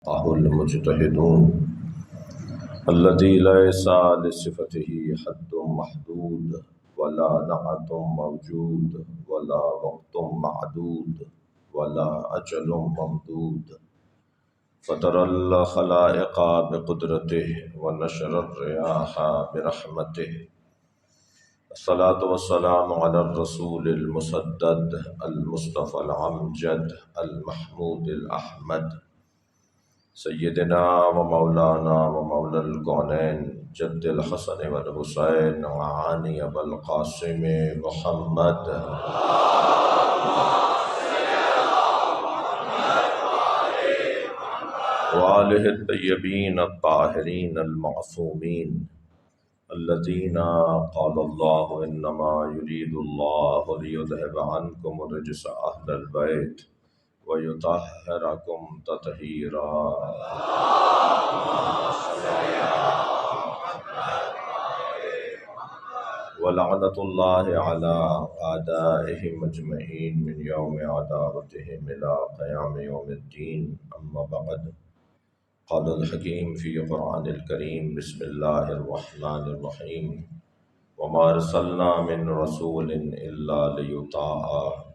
المجتهدون الذي ليس لصفته حد محدود ولا نعت موجود ولا وقت معدود ولا أجل ممدود فطر الخلائق بقدرته ونشر الرياح برحمته. الصلاة والسلام على الرسول المسدد المصطفى العمجد المحمود الأحمد سیدنا و مولانا و مولا الکونین جد الحسن والحسین وعانی ابو القاسم محمد وآلہ الطیبین الطاہرین المعصومین الذین قال اللہ انما یرید اللہ لیذہب عنکم الرجس اہل البیت وَيُطَهِّرَكُمْ تَطْهِيرًا وَلَعْنَةُ اللَّهِ عَلَىٰ أَعْدَائِهِمْ أَجْمَعِينَ مِنْ يَوْمِ عَدَاوَتِهِمْ إِلَىٰ قِيَامِ يَوْمِ الدِّينِ أَمَّا بَعْدُ قال الحكيم في قرآن الكريم بسم الله الرحمن الرحيم وما أرسلنا من رسول إلا ليطاع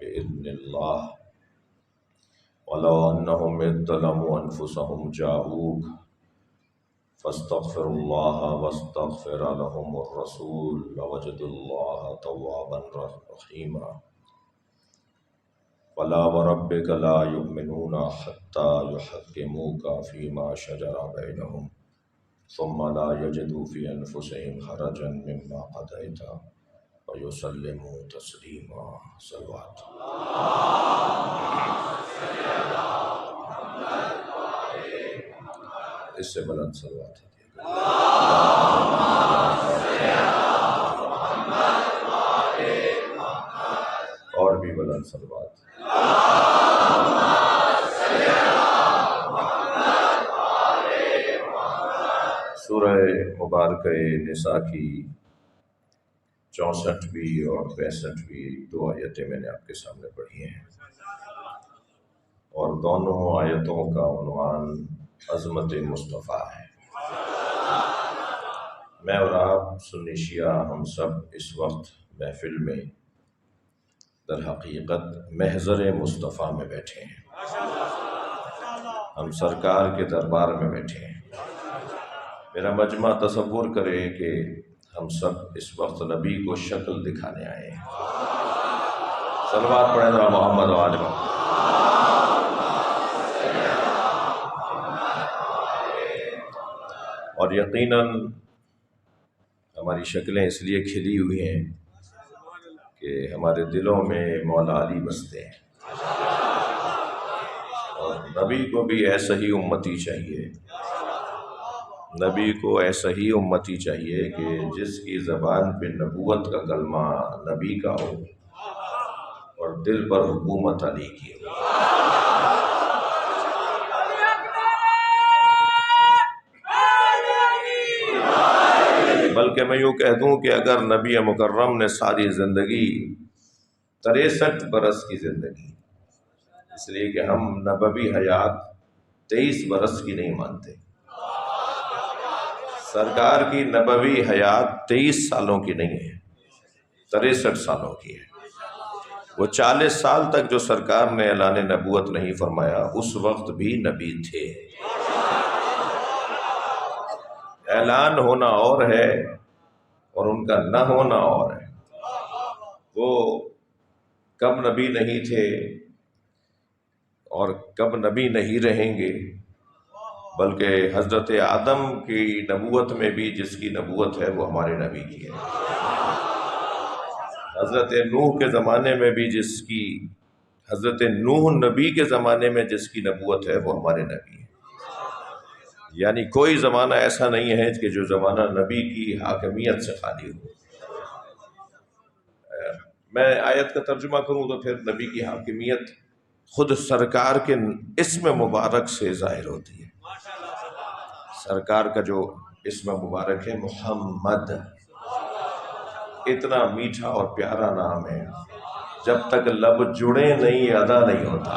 بإذن الله ولو أنهم إذ ظلموا أنفسهم جاءوك فاستغفروا الله واستغفر لهم الرسول لوجدوا الله توابا رحيما فلا وربك لا يؤمنون حتى يحكموك فيما شجر بينهم ثم لا يجدوا في أنفسهم حرجا مما قضيت ويسلموا تسليما. صلوات اس سے بلند صلوات اور بھی بلند صلوات. سورہ مبارکہ نساء کی 64ویں اور 65ویں دو آیتیں میں نے آپ کے سامنے پڑھی ہیں اور دونوں آیتوں کا عنوان عظمت مصطفیٰ ہے. میں اور آپ سنی شیعہ ہم سب اس وقت محفل میں در حقیقت محضر مصطفیٰ میں بیٹھے ہیں. ہم سرکار کے دربار میں بیٹھے ہیں. میرا مجمع تصور کرے کہ ہم سب اس وقت نبی کو شکل دکھانے آئے ہیں. صلوات پڑھیں ذرا محمد و آل محمد. اور یقیناً ہماری شکلیں اس لیے کھلی ہوئی ہیں کہ ہمارے دلوں میں مولا علی بستے ہیں اور نبی کو بھی ایسا ہی امتی چاہیے. نبی کو ایسا ہی امتی چاہیے کہ جس کی زبان پہ نبوت کا کلمہ نبی کا ہو اور دل پر حکومت علی کی ہو. بلکہ میں یوں کہہ دوں کہ اگر نبی مکرم نے ساری زندگی 63 برس کی زندگی، اس لیے کہ ہم نبوی حیات 23 برس کی نہیں مانتے. سرکار کی نبوی حیات 23 سالوں کی نہیں ہے، 63 سالوں کی ہے. وہ 40 سال تک جو سرکار نے اعلان نبوت نہیں فرمایا اس وقت بھی نبی تھے. اعلان ہونا اور ہے اور ان کا نہ ہونا اور ہے. وہ کب نبی نہیں تھے اور کب نبی نہیں رہیں گے، بلکہ حضرت آدم کی نبوت میں بھی جس کی نبوت ہے وہ ہمارے نبی کی ہے. حضرت نوح کے زمانے میں بھی حضرت نوح نبی کے زمانے میں جس کی نبوت ہے وہ ہمارے نبی ہے. یعنی کوئی زمانہ ایسا نہیں ہے کہ جو زمانہ نبی کی حاکمیت سے خالی ہو. میں آیت کا ترجمہ کروں تو پھر نبی کی حاکمیت خود سرکار کے اسم مبارک سے ظاہر ہوتی ہے. سرکار کا جو اسم مبارک ہے محمد، اتنا میٹھا اور پیارا نام ہے، جب تک لب جڑے نہیں ادا نہیں ہوتا.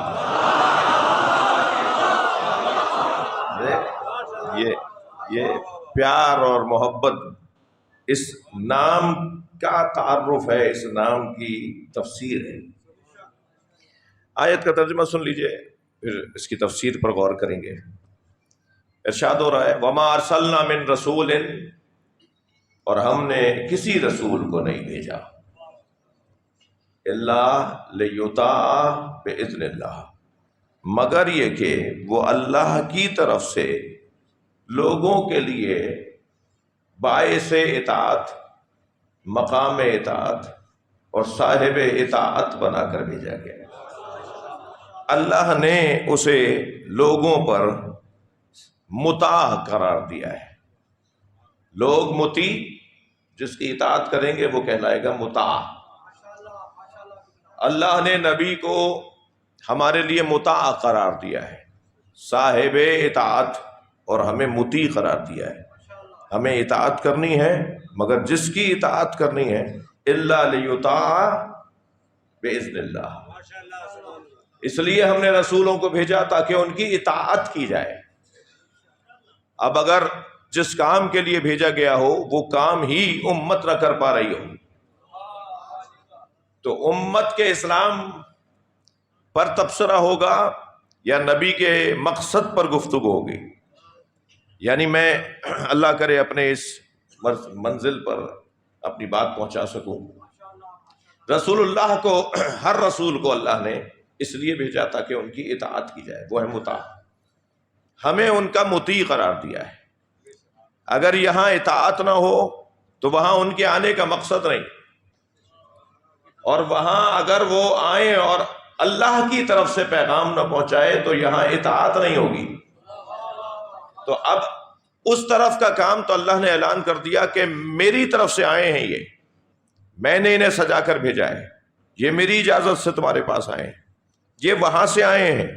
یہ پیار اور محبت اس نام کا تعارف ہے، اس نام کی تفسیر ہے۔ آیت کا ترجمہ سن لیجئے، پھر اس کی تفسیر پر غور کریں گے۔ ارشاد ہو رہا ہے وَمَا أَرْسَلْنَا مِن رَسُولٍ، اور ہم نے کسی رسول کو نہیں بھیجا إِلَّا لِيُطَاعَ بِإِذْنِ اللَّهِ، مگر یہ کہ وہ اللہ کی طرف سے لوگوں کے لیے باعث اطاعت، مقام اطاعت اور صاحب اطاعت بنا کر بھیجا گیا۔ اللہ نے اسے لوگوں پر مطاع قرار دیا ہے۔ لوگ مطیع جس کی اطاعت کریں گے وہ کہلائے گا مطاع۔ اللہ نے نبی کو ہمارے لیے مطاع قرار دیا ہے، صاحب اطاعت، اور ہمیں مطیع قرار دیا ہے۔ ہمیں اطاعت کرنی ہے، مگر جس کی اطاعت کرنی ہے الا لیطاع باذن اللہ، اس لیے ہم نے رسولوں کو بھیجا تاکہ ان کی اطاعت کی جائے۔ اب اگر جس کام کے لیے بھیجا گیا ہو وہ کام ہی امت نہ کر پا رہی ہو تو امت کے اسلام پر تبصرہ ہوگا یا نبی کے مقصد پر گفتگو ہوگی؟ یعنی میں اللہ کرے اپنے اس منزل پر اپنی بات پہنچا سکوں۔ رسول اللہ کو، ہر رسول کو اللہ نے اس لیے بھیجا تاکہ ان کی اطاعت کی جائے، وہ ہے مطاع۔ ہمیں ان کا مطیع قرار دیا ہے۔ اگر یہاں اطاعت نہ ہو تو وہاں ان کے آنے کا مقصد نہیں، اور وہاں اگر وہ آئیں اور اللہ کی طرف سے پیغام نہ پہنچائے تو یہاں اطاعت نہیں ہوگی۔ تو اب اس طرف کا کام تو اللہ نے اعلان کر دیا کہ میری طرف سے آئے ہیں، یہ میں نے انہیں سجا کر بھیجا ہے، یہ میری اجازت سے تمہارے پاس آئے ہیں، یہ وہاں سے آئے ہیں۔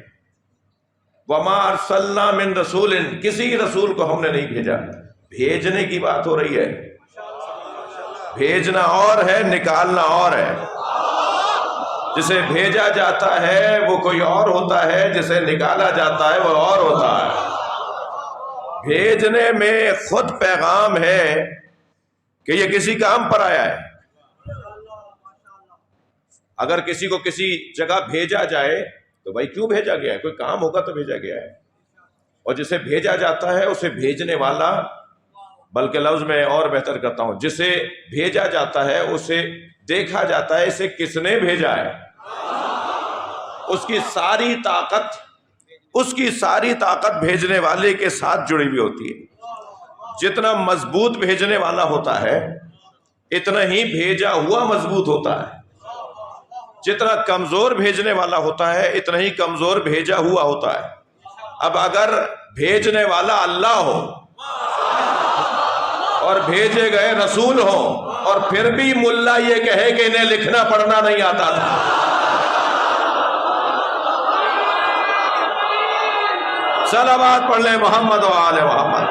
وَمَا أَرْسَلْنَا مِن رَسُولٍ، کسی رسول کو ہم نے نہیں بھیجا۔ بھیجنے کی بات ہو رہی ہے، بھیجنا اور ہے، نکالنا اور ہے۔ جسے بھیجا جاتا ہے وہ کوئی اور ہوتا ہے، جسے نکالا جاتا ہے وہ اور ہوتا ہے۔ بھیجنے میں خود پیغام ہے کہ یہ کسی کام پر آیا ہے۔ اگر کسی کو کسی جگہ بھیجا جائے تو بھائی کیوں بھیجا گیا ہے؟ کوئی کام ہوگا تو بھیجا گیا ہے۔ اور جسے بھیجا جاتا ہے اسے بھیجنے والا، بلکہ لفظ میں اور بہتر کرتا ہوں، جسے بھیجا جاتا ہے اسے دیکھا جاتا ہے اسے کس نے بھیجا ہے۔ اس کی ساری طاقت بھیجنے والے کے ساتھ جڑی ہوئی ہوتی ہے۔ جتنا مضبوط بھیجنے والا ہوتا ہے اتنا ہی بھیجا ہوا مضبوط ہوتا ہے، جتنا کمزور بھیجنے والا ہوتا ہے اتنا ہی کمزور بھیجا ہوا ہوتا ہے۔ اب اگر بھیجنے والا اللہ ہو اور بھیجے گئے رسول ہو اور پھر بھی ملا یہ کہے کہ انہیں لکھنا پڑھنا نہیں آتا تھا، صلوات پڑھ لیں محمد و آل محمد۔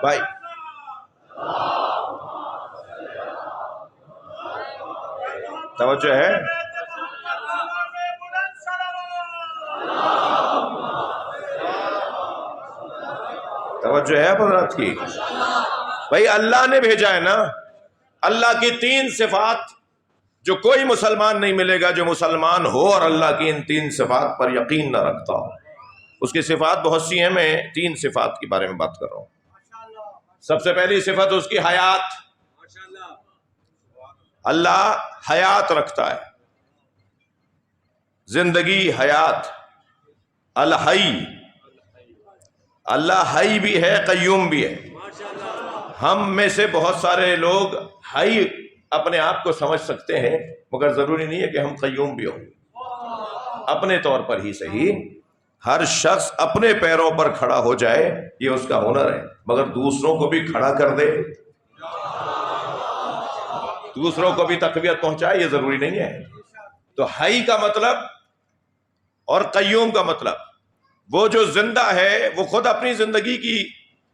بھائی توجہ ہے؟ توجہ ہے حضرات کی؟ بھائی اللہ نے بھیجا ہے نا۔ اللہ کی 3 صفات جو کوئی مسلمان نہیں ملے گا جو مسلمان ہو اور اللہ کی ان 3 صفات پر یقین نہ رکھتا ہو۔ اس کی صفات بہت سی ہیں، میں 3 صفات کے بارے میں بات کر رہا ہوں۔ سب سے پہلی صفت اس کی حیات۔ اللہ حیات رکھتا ہے، زندگی، حیات، الحی۔ اللہ حی بھی ہے، قیوم بھی ہے۔ ہم میں سے بہت سارے لوگ حی اپنے آپ کو سمجھ سکتے ہیں، مگر ضروری نہیں ہے کہ ہم قیوم بھی ہوں۔ اپنے طور پر ہی صحیح، ہر شخص اپنے پیروں پر کھڑا ہو جائے یہ اس کا ہنر ہے، مگر دوسروں کو بھی کھڑا کر دے، دوسروں کو بھی تقویت پہنچائے، یہ ضروری نہیں ہے۔ تو حی کا مطلب اور قیوم کا مطلب، وہ جو زندہ ہے وہ خود اپنی زندگی کی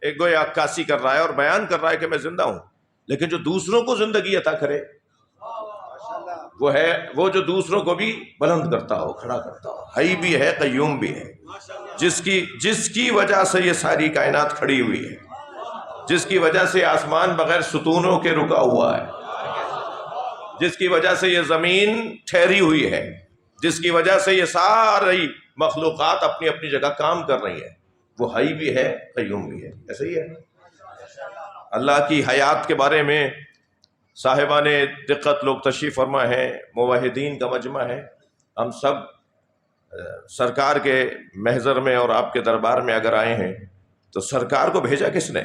ایک گویا عکاسی کر رہا ہے اور بیان کر رہا ہے کہ میں زندہ ہوں، لیکن جو دوسروں کو زندگی عطا کرے، وہ جو دوسروں کو بھی بلند کرتا ہو، کھڑا کرتا ہو، حی بھی ہے، قیوم بھی ہے، جس کی وجہ سے یہ ساری کائنات کھڑی ہوئی ہے، جس کی وجہ سے آسمان بغیر ستونوں کے رکا ہوا ہے، جس کی وجہ سے یہ زمین ٹھہری ہوئی ہے، جس کی وجہ سے یہ ساری مخلوقات اپنی اپنی جگہ کام کر رہی ہیں، وہ حی بھی ہے، قیوم بھی ہے۔ ایسا ہی ہے اللہ کی حیات کے بارے میں صاحبان دقت لوگ تشریف فرما ہے، موحدین کا مجمع ہے، ہم سب سرکار کے محضر میں اور آپ کے دربار میں اگر آئے ہیں تو سرکار کو بھیجا کس نے؟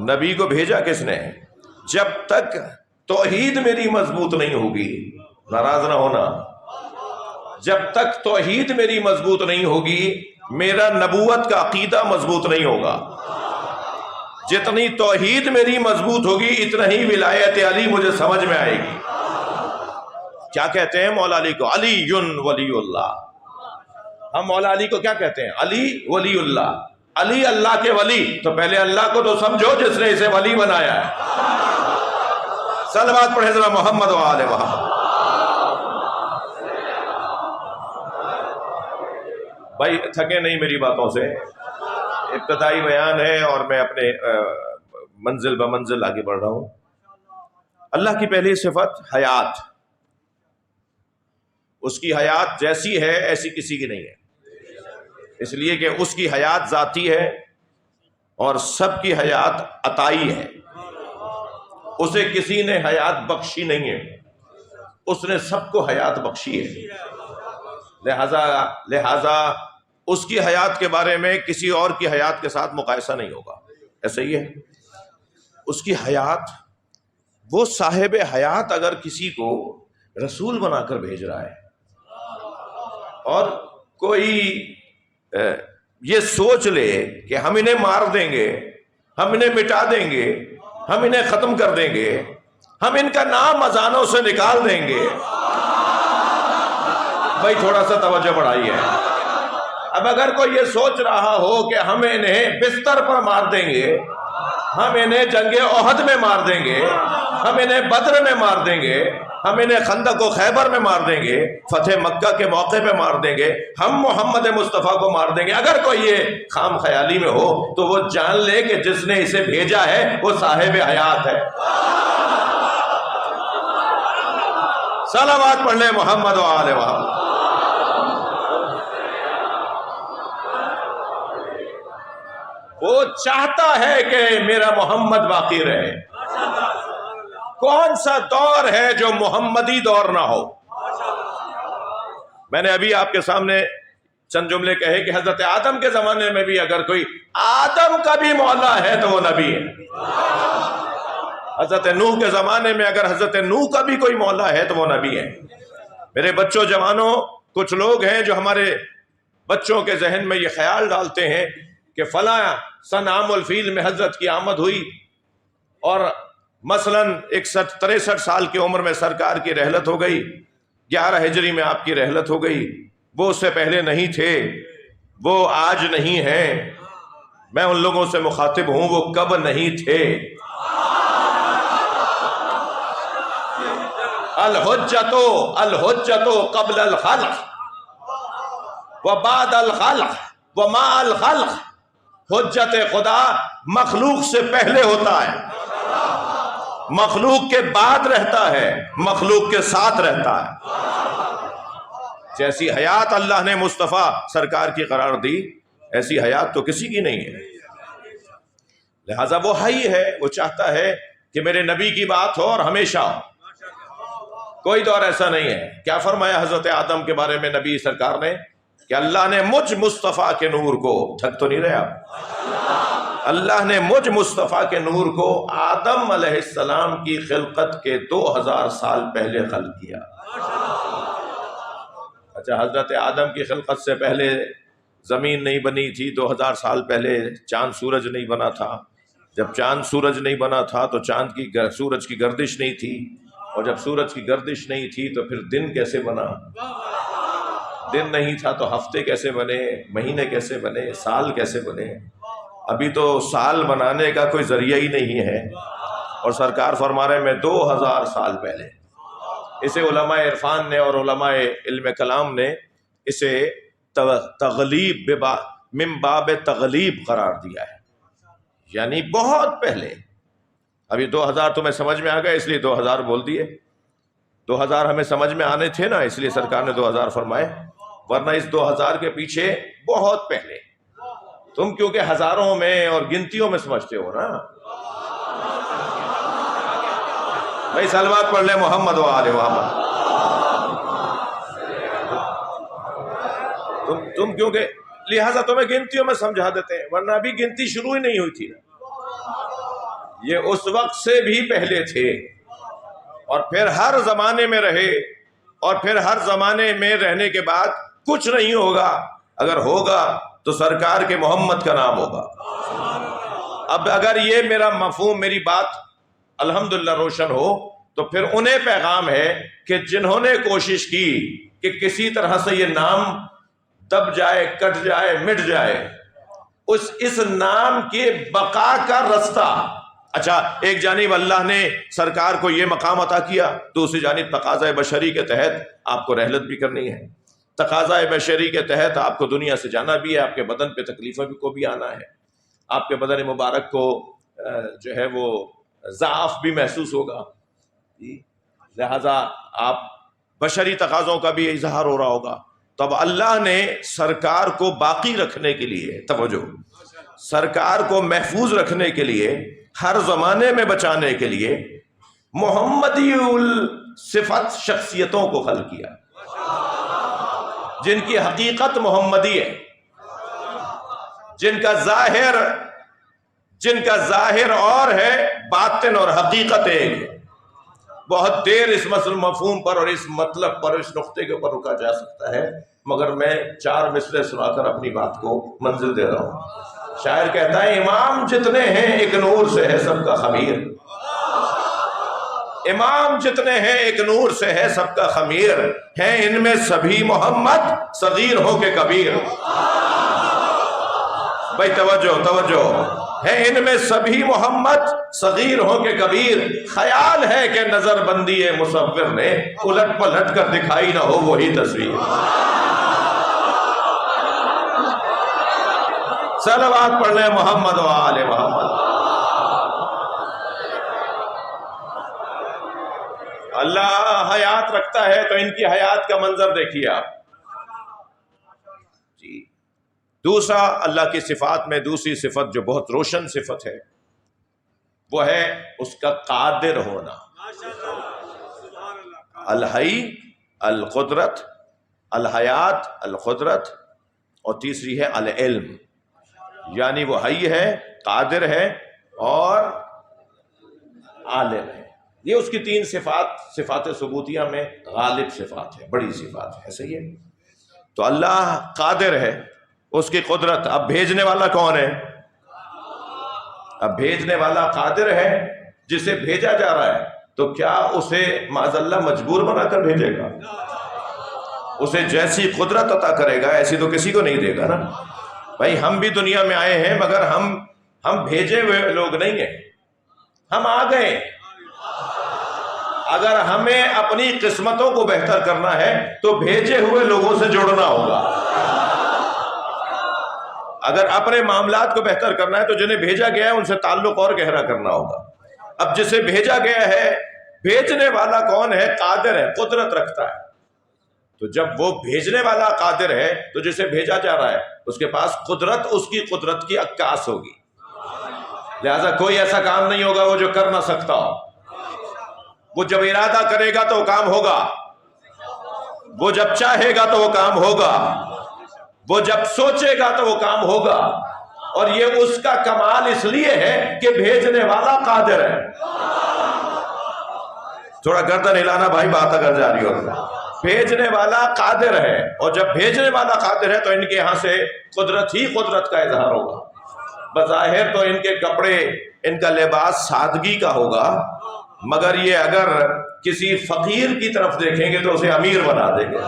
نبی کو بھیجا کس نے؟ جب تک توحید میری مضبوط نہیں ہوگی، ناراض نہ ہونا، جب تک توحید میری مضبوط نہیں ہوگی میرا نبوت کا عقیدہ مضبوط نہیں ہوگا۔ جتنی توحید میری مضبوط ہوگی اتنا ہی ولایت علی مجھے سمجھ میں آئے گی۔ کیا کہتے ہیں مولا علی کو؟ علی ولی اللہ۔ ہم مولا علی کو کیا کہتے ہیں؟ علی ولی اللہ، علی اللہ کے ولی۔ تو پہلے اللہ کو تو سمجھو جس نے اسے ولی بنایا ہے۔ صلوات پڑھیں ذرا محمد و آل محمد۔ بھائی تھکے نہیں میری باتوں سے، ابتدائی بیان ہے اور میں اپنے منزل بمنزل آگے بڑھ رہا ہوں۔ اللہ کی پہلی صفت حیات، اس کی حیات جیسی ہے ایسی کسی کی نہیں ہے، اس لیے کہ اس کی حیات ذاتی ہے اور سب کی حیات عطائی ہے، اسے کسی نے حیات بخشی نہیں ہے، اس نے سب کو حیات بخشی ہے، لہذا اس کی حیات کے بارے میں کسی اور کی حیات کے ساتھ مقایسہ نہیں ہوگا۔ ایسا ہی ہے اس کی حیات، وہ صاحب حیات اگر کسی کو رسول بنا کر بھیج رہا ہے اور کوئی یہ سوچ لے کہ ہم انہیں مار دیں گے، ہم انہیں مٹا دیں گے، ہم انہیں ختم کر دیں گے، ہم ان کا نام اذانوں سے نکال دیں گے، بھائی تھوڑا سا توجہ بڑھائی ہے۔ اب اگر کوئی یہ سوچ رہا ہو کہ ہم انہیں بستر پر مار دیں گے، ہم انہیں جنگ احد میں مار دیں گے، ہم انہیں بدر میں مار دیں گے، ہم انہیں خندق و خیبر میں مار دیں گے، فتح مکہ کے موقع پہ مار دیں گے، ہم محمد مصطفیٰ کو مار دیں گے، اگر کوئی یہ خام خیالی میں ہو تو وہ جان لے کہ جس نے اسے بھیجا ہے وہ صاحب حیات ہے۔ صلوات پڑھ لیں محمد و آل محمد۔ وہ چاہتا ہے کہ میرا محمد باقی رہے۔ کون سا دور ہے جو محمدی دور نہ ہو؟ میں نے ابھی آپ کے سامنے چند جملے کہے کہ حضرت آدم کے زمانے میں بھی اگر کوئی آدم کا بھی مولا ہے تو وہ نبی ہے۔ حضرت نوح کے زمانے میں اگر حضرت نوح کا بھی کوئی مولا ہے تو وہ نبی ہے۔ میرے بچوں جوانوں، کچھ لوگ ہیں جو ہمارے بچوں کے ذہن میں یہ خیال ڈالتے ہیں کہ فلاں سن عام الفیل میں حضرت کی آمد ہوئی اور مثلاً 63 سال کی عمر میں سرکار کی رحلت ہو گئی، 11 ہجری میں آپ کی رحلت ہو گئی، وہ اس سے پہلے نہیں تھے، وہ آج نہیں ہیں۔ میں ان لوگوں سے مخاطب ہوں، وہ کب نہیں تھے؟ الحجت قبل الخلق وبعد الخلق ومع الخلق۔ حجت خدا مخلوق سے پہلے ہوتا ہے، مخلوق کے بعد رہتا ہے، مخلوق کے ساتھ رہتا ہے۔ جیسی حیات اللہ نے مصطفیٰ سرکار کی قرار دی ایسی حیات تو کسی کی نہیں ہے، لہذا وہ حی ہے، وہ چاہتا ہے کہ میرے نبی کی بات ہو اور ہمیشہ ہو۔ کوئی دور ایسا نہیں ہے۔ کیا فرمایا حضرت آدم کے بارے میں نبی سرکار نے کہ اللہ نے مجھ مصطفیٰ کے نور کو، تھک تو نہیں رہے آپ، اللہ نے مجھ مصطفیٰ کے نور کو آدم علیہ السلام کی خلقت کے 2000 سال پہلے خلق کیا۔ اچھا، حضرت آدم کی خلقت سے پہلے زمین نہیں بنی تھی، 2000 سال پہلے چاند سورج نہیں بنا تھا، جب چاند سورج نہیں بنا تھا تو سورج کی گردش نہیں تھی، اور جب سورج کی گردش نہیں تھی تو پھر دن کیسے بنا؟ دن نہیں تھا تو ہفتے کیسے بنے، مہینے کیسے بنے، سال کیسے بنے؟ ابھی تو سال بنانے کا کوئی ذریعہ ہی نہیں ہے، اور سرکار فرما رہے ہیں میں 2000 سال پہلے. اسے علماء عرفان نے اور علماء علم کلام نے اسے تغلیب من باب تغلیب قرار دیا ہے، یعنی بہت پہلے. ابھی 2000 تمہیں سمجھ میں آ گیا اس لیے 2000 بول دیے. 2000 ہمیں سمجھ میں آنے تھے نا، اس لیے سرکار نے 2000 فرمائے، ورنہ اس 2000 کے پیچھے بہت پہلے. تم کیونکہ ہزاروں میں اور گنتیوں میں سمجھتے ہو نا. بھائی صلوات پڑھ لیں محمد و آل محمد. تم کیونکہ لہٰذا تمہیں گنتیوں میں سمجھا دیتے ہیں، ورنہ ابھی گنتی شروع ہی نہیں ہوئی تھی. یہ اس وقت سے بھی پہلے تھے، اور پھر ہر زمانے میں رہے، اور پھر ہر زمانے میں رہنے کے بعد کچھ نہیں ہوگا. اگر ہوگا تو سرکار کے محمد کا نام ہوگا. اب اگر یہ میرا مفہوم، میری بات الحمدللہ روشن ہو، تو پھر انہیں پیغام ہے کہ جنہوں نے کوشش کی کہ کسی طرح سے یہ نام دب جائے، کٹ جائے، مٹ جائے، اس نام کے بقا کا رستہ. اچھا، ایک جانب اللہ نے سرکار کو یہ مقام عطا کیا، دوسری جانب تقاضۂ بشری کے تحت آپ کو رحلت بھی کرنی ہے. تقاضۂ بشری کے تحت آپ کو دنیا سے جانا بھی ہے، آپ کے بدن پہ تکلیفوں کو بھی آنا ہے، آپ کے بدن مبارک کو جو ہے وہ ضعف بھی محسوس ہوگا. لہذا آپ بشری تقاضوں کا بھی اظہار ہو رہا ہوگا. تب اللہ نے سرکار کو باقی رکھنے کے لیے، توجہ، سرکار کو محفوظ رکھنے کے لیے، ہر زمانے میں بچانے کے لیے محمدی الصفت شخصیتوں کو خلق کیا، جن کی حقیقت محمدی ہے، جن کا ظاہر اور ہے، باطن اور حقیقت ایک ہے. بہت دیر اس مفہوم پر اور اس مطلب پر، اس نقطے کے اوپر رکا جا سکتا ہے، مگر میں 4 مصرے سنا کر اپنی بات کو منزل دے رہا ہوں. شاعر کہتا ہے امام جتنے ہیں ایک نور سے ہے سب کا خمیر. امام جتنے ہیں ایک نور سے ہے سب کا خمیر، ہیں ان میں سبھی محمد صغیر ہو کے کبیر. بھائی توجہ ہے، ان میں سبھی محمد صغیر ہو کے کبیر. خیال ہے کہ نظر بندی مصور نے الٹ پلٹ کر دکھائی نہ ہو وہی تصویر. صلوات پڑھ لیں محمد و آل محمد. اللہ حیات رکھتا ہے تو ان کی حیات کا منظر دیکھیے آپ. جی، دوسرا اللہ کی صفات میں دوسری صفت جو بہت روشن صفت ہے وہ ہے اس کا قادر ہونا. الحی، القدرت، الحیات، القدرت، اور تیسری ہے العلم، یعنی وہ حی ہے، قادر ہے اور عالم ہے. یہ اس کی 3 صفات ثبوتیہ میں غالب صفات ہے، بڑی صفات ہے. صحیح ہے. تو اللہ قادر ہے، اس کی قدرت. اب بھیجنے والا کون ہے؟ اب بھیجنے والا قادر ہے، جسے بھیجا جا رہا ہے تو کیا اسے معاذ اللہ مجبور بنا کر بھیجے گا؟ اسے جیسی قدرت عطا کرے گا ایسی تو کسی کو نہیں دے گا نا. بھائی ہم بھی دنیا میں آئے ہیں مگر ہم بھیجے ہوئے لوگ نہیں ہیں، ہم آ گئے. اگر ہمیں اپنی قسمتوں کو بہتر کرنا ہے تو بھیجے ہوئے لوگوں سے جڑنا ہوگا. اگر اپنے معاملات کو بہتر کرنا ہے تو جنہیں بھیجا گیا ہے ان سے تعلق اور گہرا کرنا ہوگا. اب جسے بھیجا گیا ہے، بھیجنے والا کون ہے؟ قادر ہے، قدرت رکھتا ہے. تو جب وہ بھیجنے والا قادر ہے تو جسے بھیجا جا رہا ہے اس کے پاس قدرت، اس کی قدرت کی عکاس ہوگی. لہذا کوئی ایسا کام نہیں ہوگا وہ جو کر نہ سکتا ہو. وہ جب ارادہ کرے گا تو وہ کام ہوگا، وہ جب چاہے گا تو وہ کام ہوگا، وہ جب سوچے گا تو وہ کام ہوگا. اور یہ اس کا کمال اس لیے ہے کہ بھیجنے والا قادر ہے. تھوڑا گردن ہلانا بھائی بات اگر جاری ہو. بھیجنے والا قادر ہے، اور جب بھیجنے والا قادر ہے تو ان کے یہاں سے قدرت ہی قدرت کا اظہار ہوگا. بظاہر تو ان کے کپڑے، ان کا لباس سادگی کا ہوگا، مگر یہ اگر کسی فقیر کی طرف دیکھیں گے تو اسے امیر بنا دیں گے.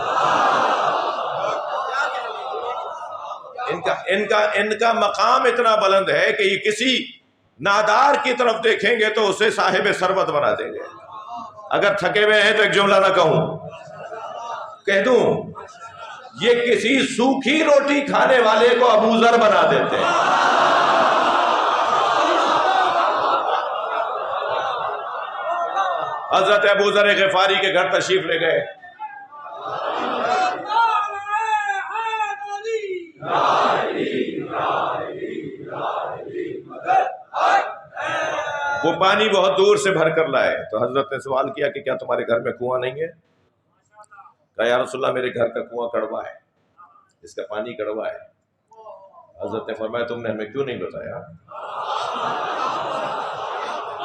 ان کا مقام اتنا بلند ہے کہ یہ نادار کی طرف دیکھیں گے تو اسے صاحب ثروت بنا دیں گے. اگر تھکے ہوئے ہیں تو ایک جملہ نہ کہوں، کہہ دوں، یہ کسی سوکھی روٹی کھانے والے کو ابو ذر بنا دیتے ہیں. حضرت ابو ذر غفاری کے گھر تشریف لے گئے. وہ پانی بہت دور سے بھر کر لائے تو حضرت نے سوال کیا کہ کیا تمہارے گھر میں کنواں نہیں ہے؟ کہا یا رسول اللہ میرے گھر کا کنواں کڑوا ہے، اس کا پانی کڑوا ہے. حضرت نے فرمایا تم نے ہمیں کیوں نہیں بتایا؟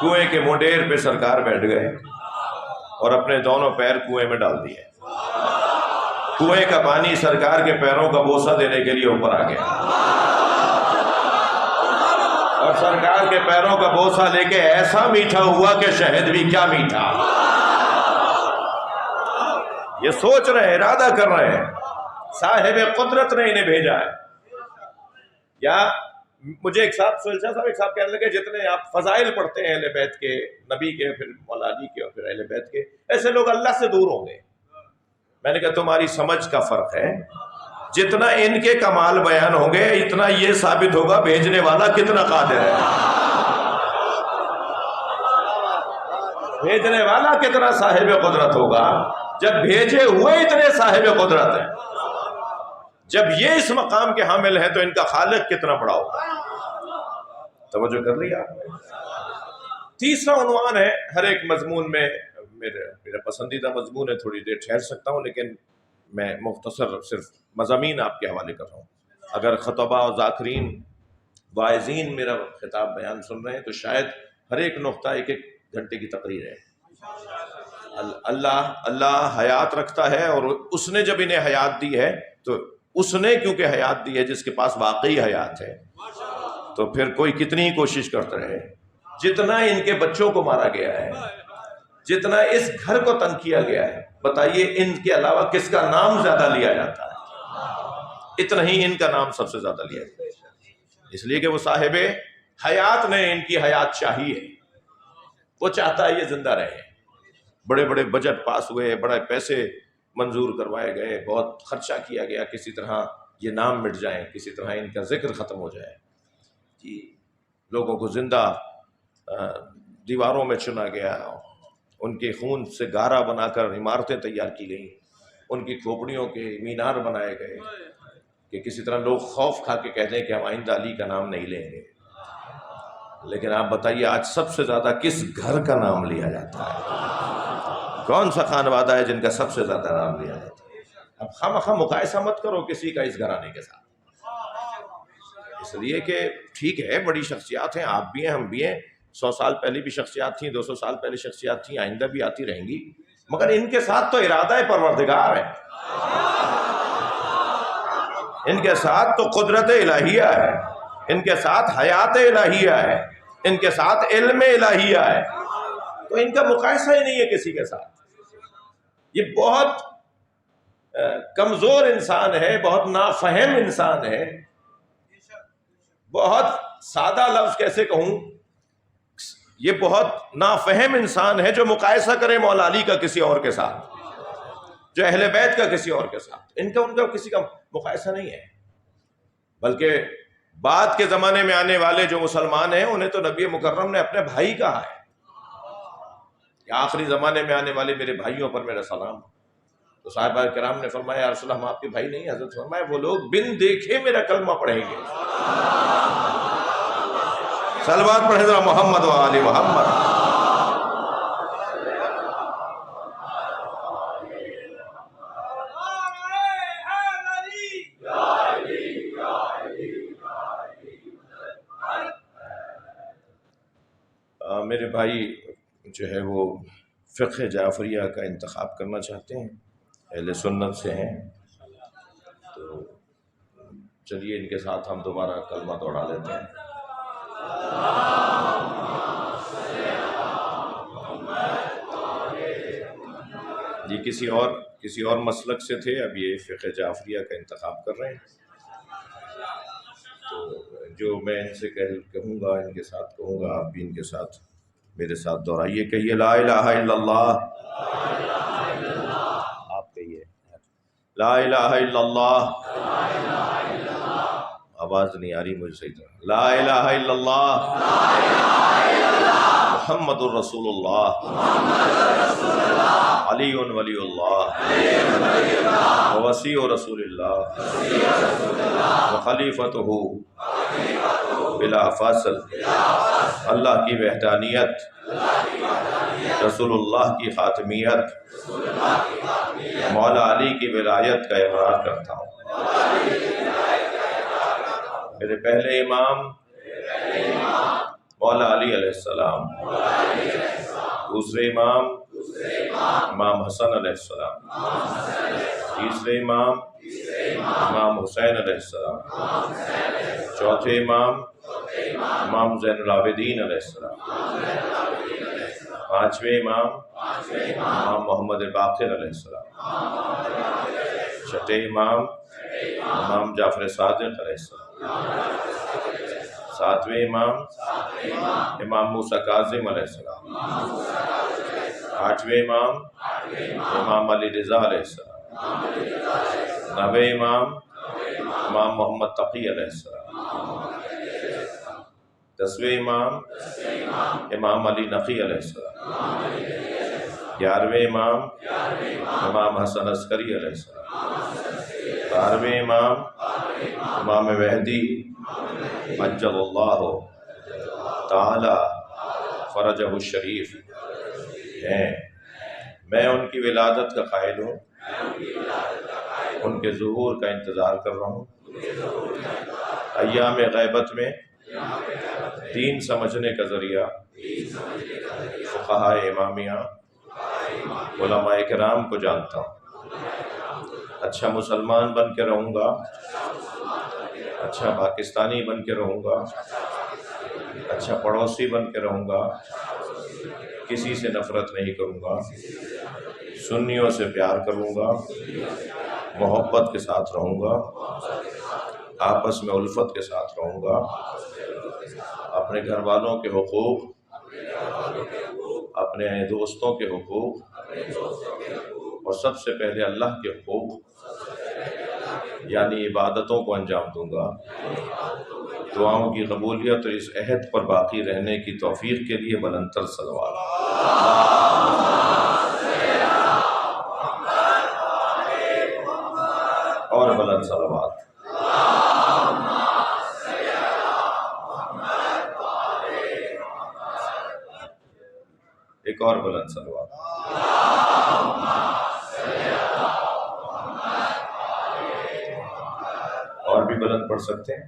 کنویں کے منڈیر پہ سرکار بیٹھ گئے اور اپنے دونوں پیر کنویں میں ڈال دیے. کنویں کا پانی سرکار کے پیروں کا بوسہ دینے کے لیے اوپر آ گیا اور سرکار کے پیروں کا بوسہ لے کے ایسا میٹھا ہوا کہ شہد بھی کیا میٹھا. یہ سوچ رہے ہیں، ارادہ کر رہے ہیں، صاحب قدرت نے انہیں بھیجا ہے. یا مجھے ایک صاحب کہنے لگے جتنے آپ فضائل پڑھتے ہیں اہل بیت کے، نبی کے، پھر مولا علی کے اور پھر اہل بیت کے، ایسے لوگ اللہ سے دور ہوں گے. میں نے کہا تمہاری سمجھ کا فرق ہے. جتنا ان کے کمال بیان ہوں گے اتنا یہ ثابت ہوگا بھیجنے والا کتنا قادر ہے، بھیجنے والا کتنا صاحب قدرت ہوگا. جب بھیجے ہوئے اتنے صاحب قدرت ہیں، جب یہ اس مقام کے حامل ہیں تو ان کا خالق کتنا بڑا ہوگا. توجہ کر لیا آپ نے. تیسرا عنوان ہے، ہر ایک مضمون میں میرا پسندیدہ مضمون ہے، تھوڑی دیر ٹھہر سکتا ہوں لیکن میں مختصر صرف مضامین آپ کے حوالے کر رہا ہوں. اگر خطبہ و ذاکرین واعظین میرا خطاب بیان سن رہے ہیں تو شاید ہر ایک نقطہ ایک ایک گھنٹے کی تقریر ہے. اللہ حیات رکھتا ہے اور اس نے جب انہیں حیات دی ہے تو اس نے کیونکہ حیات دی ہے جس کے پاس واقعی حیات ہے، تو پھر کوئی کتنی ہی کوشش کرتا رہے. جتنا ان کے بچوں کو مارا گیا ہے، جتنا اس گھر کو تنگ کیا گیا ہے، بتائیے ان کے علاوہ کس کا نام زیادہ لیا جاتا ہے؟ اتنا ہی ان کا نام سب سے زیادہ لیا جاتا ہے، اس لیے کہ وہ صاحب حیات نے ان کی حیات چاہی ہے. وہ چاہتا ہے یہ زندہ رہے. بڑے بڑے بجٹ پاس ہوئے، بڑے پیسے منظور کروائے گئے، بہت خرچہ کیا گیا، کسی طرح یہ نام مٹ جائیں، کسی طرح ان کا ذکر ختم ہو جائے. جی لوگوں کو زندہ دیواروں میں چنا گیا، ان کے خون سے گارا بنا کر عمارتیں تیار کی گئیں، ان کی کھوپڑیوں کے مینار بنائے گئے کہ کسی طرح لوگ خوف کھا کے کہتے ہیں کہ ہم آئندہ علی کا نام نہیں لیں گے. لیکن آپ بتائیے آج سب سے زیادہ کس گھر کا نام لیا جاتا ہے؟ کون سا خانوادہ ہے جن کا سب سے زیادہ نام لیا جاتا ہے؟ اب خواہ مقایسہ مت کرو کسی کا اس گھرانے کے ساتھ، اس لیے کہ ٹھیک ہے بڑی شخصیات ہیں، آپ بھی ہیں، ہم بھی ہیں. 100 سال پہلے بھی شخصیات تھیں، 200 سال پہلے شخصیات تھیں، آئندہ بھی آتی رہیں گی، مگر ان کے ساتھ تو ارادہ پروردگار ہے، ان کے ساتھ تو قدرت الہیہ ہے، ان کے ساتھ حیات الہیہ ہے، ان کے ساتھ علم الہیہ ہے. تو ان کا مقایسہ ہی نہیں ہے کسی کے ساتھ. یہ بہت کمزور انسان ہے، بہت نافہم انسان ہے. بہت سادہ لفظ کیسے کہوں، یہ بہت نافہم انسان ہے جو مقایسہ کرے مولا علی کا کسی اور کے ساتھ، جو اہل بیت کا کسی اور کے ساتھ. ان کا کسی کا مقایسہ نہیں ہے. بلکہ بعد کے زمانے میں آنے والے جو مسلمان ہیں انہیں تو نبی مکرم نے اپنے بھائی کہا ہے کہ آخری زمانے میں آنے والے میرے بھائیوں پر میرا سلام. تو صحابہ کرام نے فرمایا یا رسول اللہ ہم آپ کے بھائی نہیں؟ حضرت فرمایا وہ لوگ بن دیکھے میرا کلمہ پڑھیں گے. صلوات پڑھیں ذرا محمد و آل محمد. میرے بھائی جو ہے وہ فقہ جعفریہ کا انتخاب کرنا چاہتے ہیں، اہل سنت سے ہیں، تو چلیے ان کے ساتھ ہم دوبارہ کلمہ دوہرا لیتے ہیں. جی کسی اور مسلک سے تھے، اب یہ فقہ جعفریہ کا انتخاب کر رہے ہیں، تو جو میں ان سے کہوں گا ان کے ساتھ کہوں گا، آپ بھی ان کے ساتھ میرے ساتھ دہرائیے، کہیے لا الہ الا اللہ۔ آپ کہیے لا الہ الا اللہ۔ آواز نہیں آ رہی مجھے صحیح طرح۔ لا الہ الا اللہ محمد الرسول اللہ علی ولی اللہ ووصی رسول اللہ وخلیفتہ بلا فاصل۔ اللہ کی وحدانیت، رسول اللہ کی خاتمیت، مولا علی کی ولایت کا اقرار کرتا ہوں۔ میرے پہلے امام مولا علی علیہ السلام، دوسرے امام امام حسن علیہ السلام، تیسرے امام امام حسین علیہ السلام، چوتھے امام امام زین العابدین علیہ السلام، پانچویں امام امام محمد باقر علیہ السلام، چھٹے امام امام جعفر صادق علیہ السلام، ساتویں امام امام موسیٰ کاظم علیہ السلام، آٹھویں امام امام علی رضا علیہ السلام، نویں امام امام محمد تقی علیہ السلام، دسویں امام امام علی نقی علیہ السلام، گیارہویں امام امام حسن عسکری علیہ السلام، بارہویں امام امام مہدی عجل اللہ تعالی فرجہ الشریف ہیں۔ میں ان کی ولادت کا قائل ہوں، ان کے ظہور کا انتظار کر رہا ہوں۔ ایام غیبت میں دین سمجھنے کا ذریعہ فقہاء امامیہ علماء کرام کو جانتا ہوں۔ اچھا مسلمان بن کے رہوں گا، اچھا پاکستانی بن کے رہوں گا، اچھا پڑوسی بن کے رہوں گا، کسی سے نفرت نہیں کروں گا، سنیوں سے پیار کروں گا، محبت کے ساتھ رہوں گا، آپس میں الفت کے ساتھ رہوں گا، اپنے گھر والوں کے حقوق، اپنے دوستوں کے حقوق اور سب سے پہلے اللہ کے حقوق یعنی عبادتوں کو انجام دوں گا۔ دعاؤں کی قبولیت اور اس عہد پر باقی رہنے کی توفیق کے لیے بلند تر صلوات۔ اور بلند صلوات۔ ایک اور بلند صلوات۔ اور بھی بلند پڑھ سکتے ہیں۔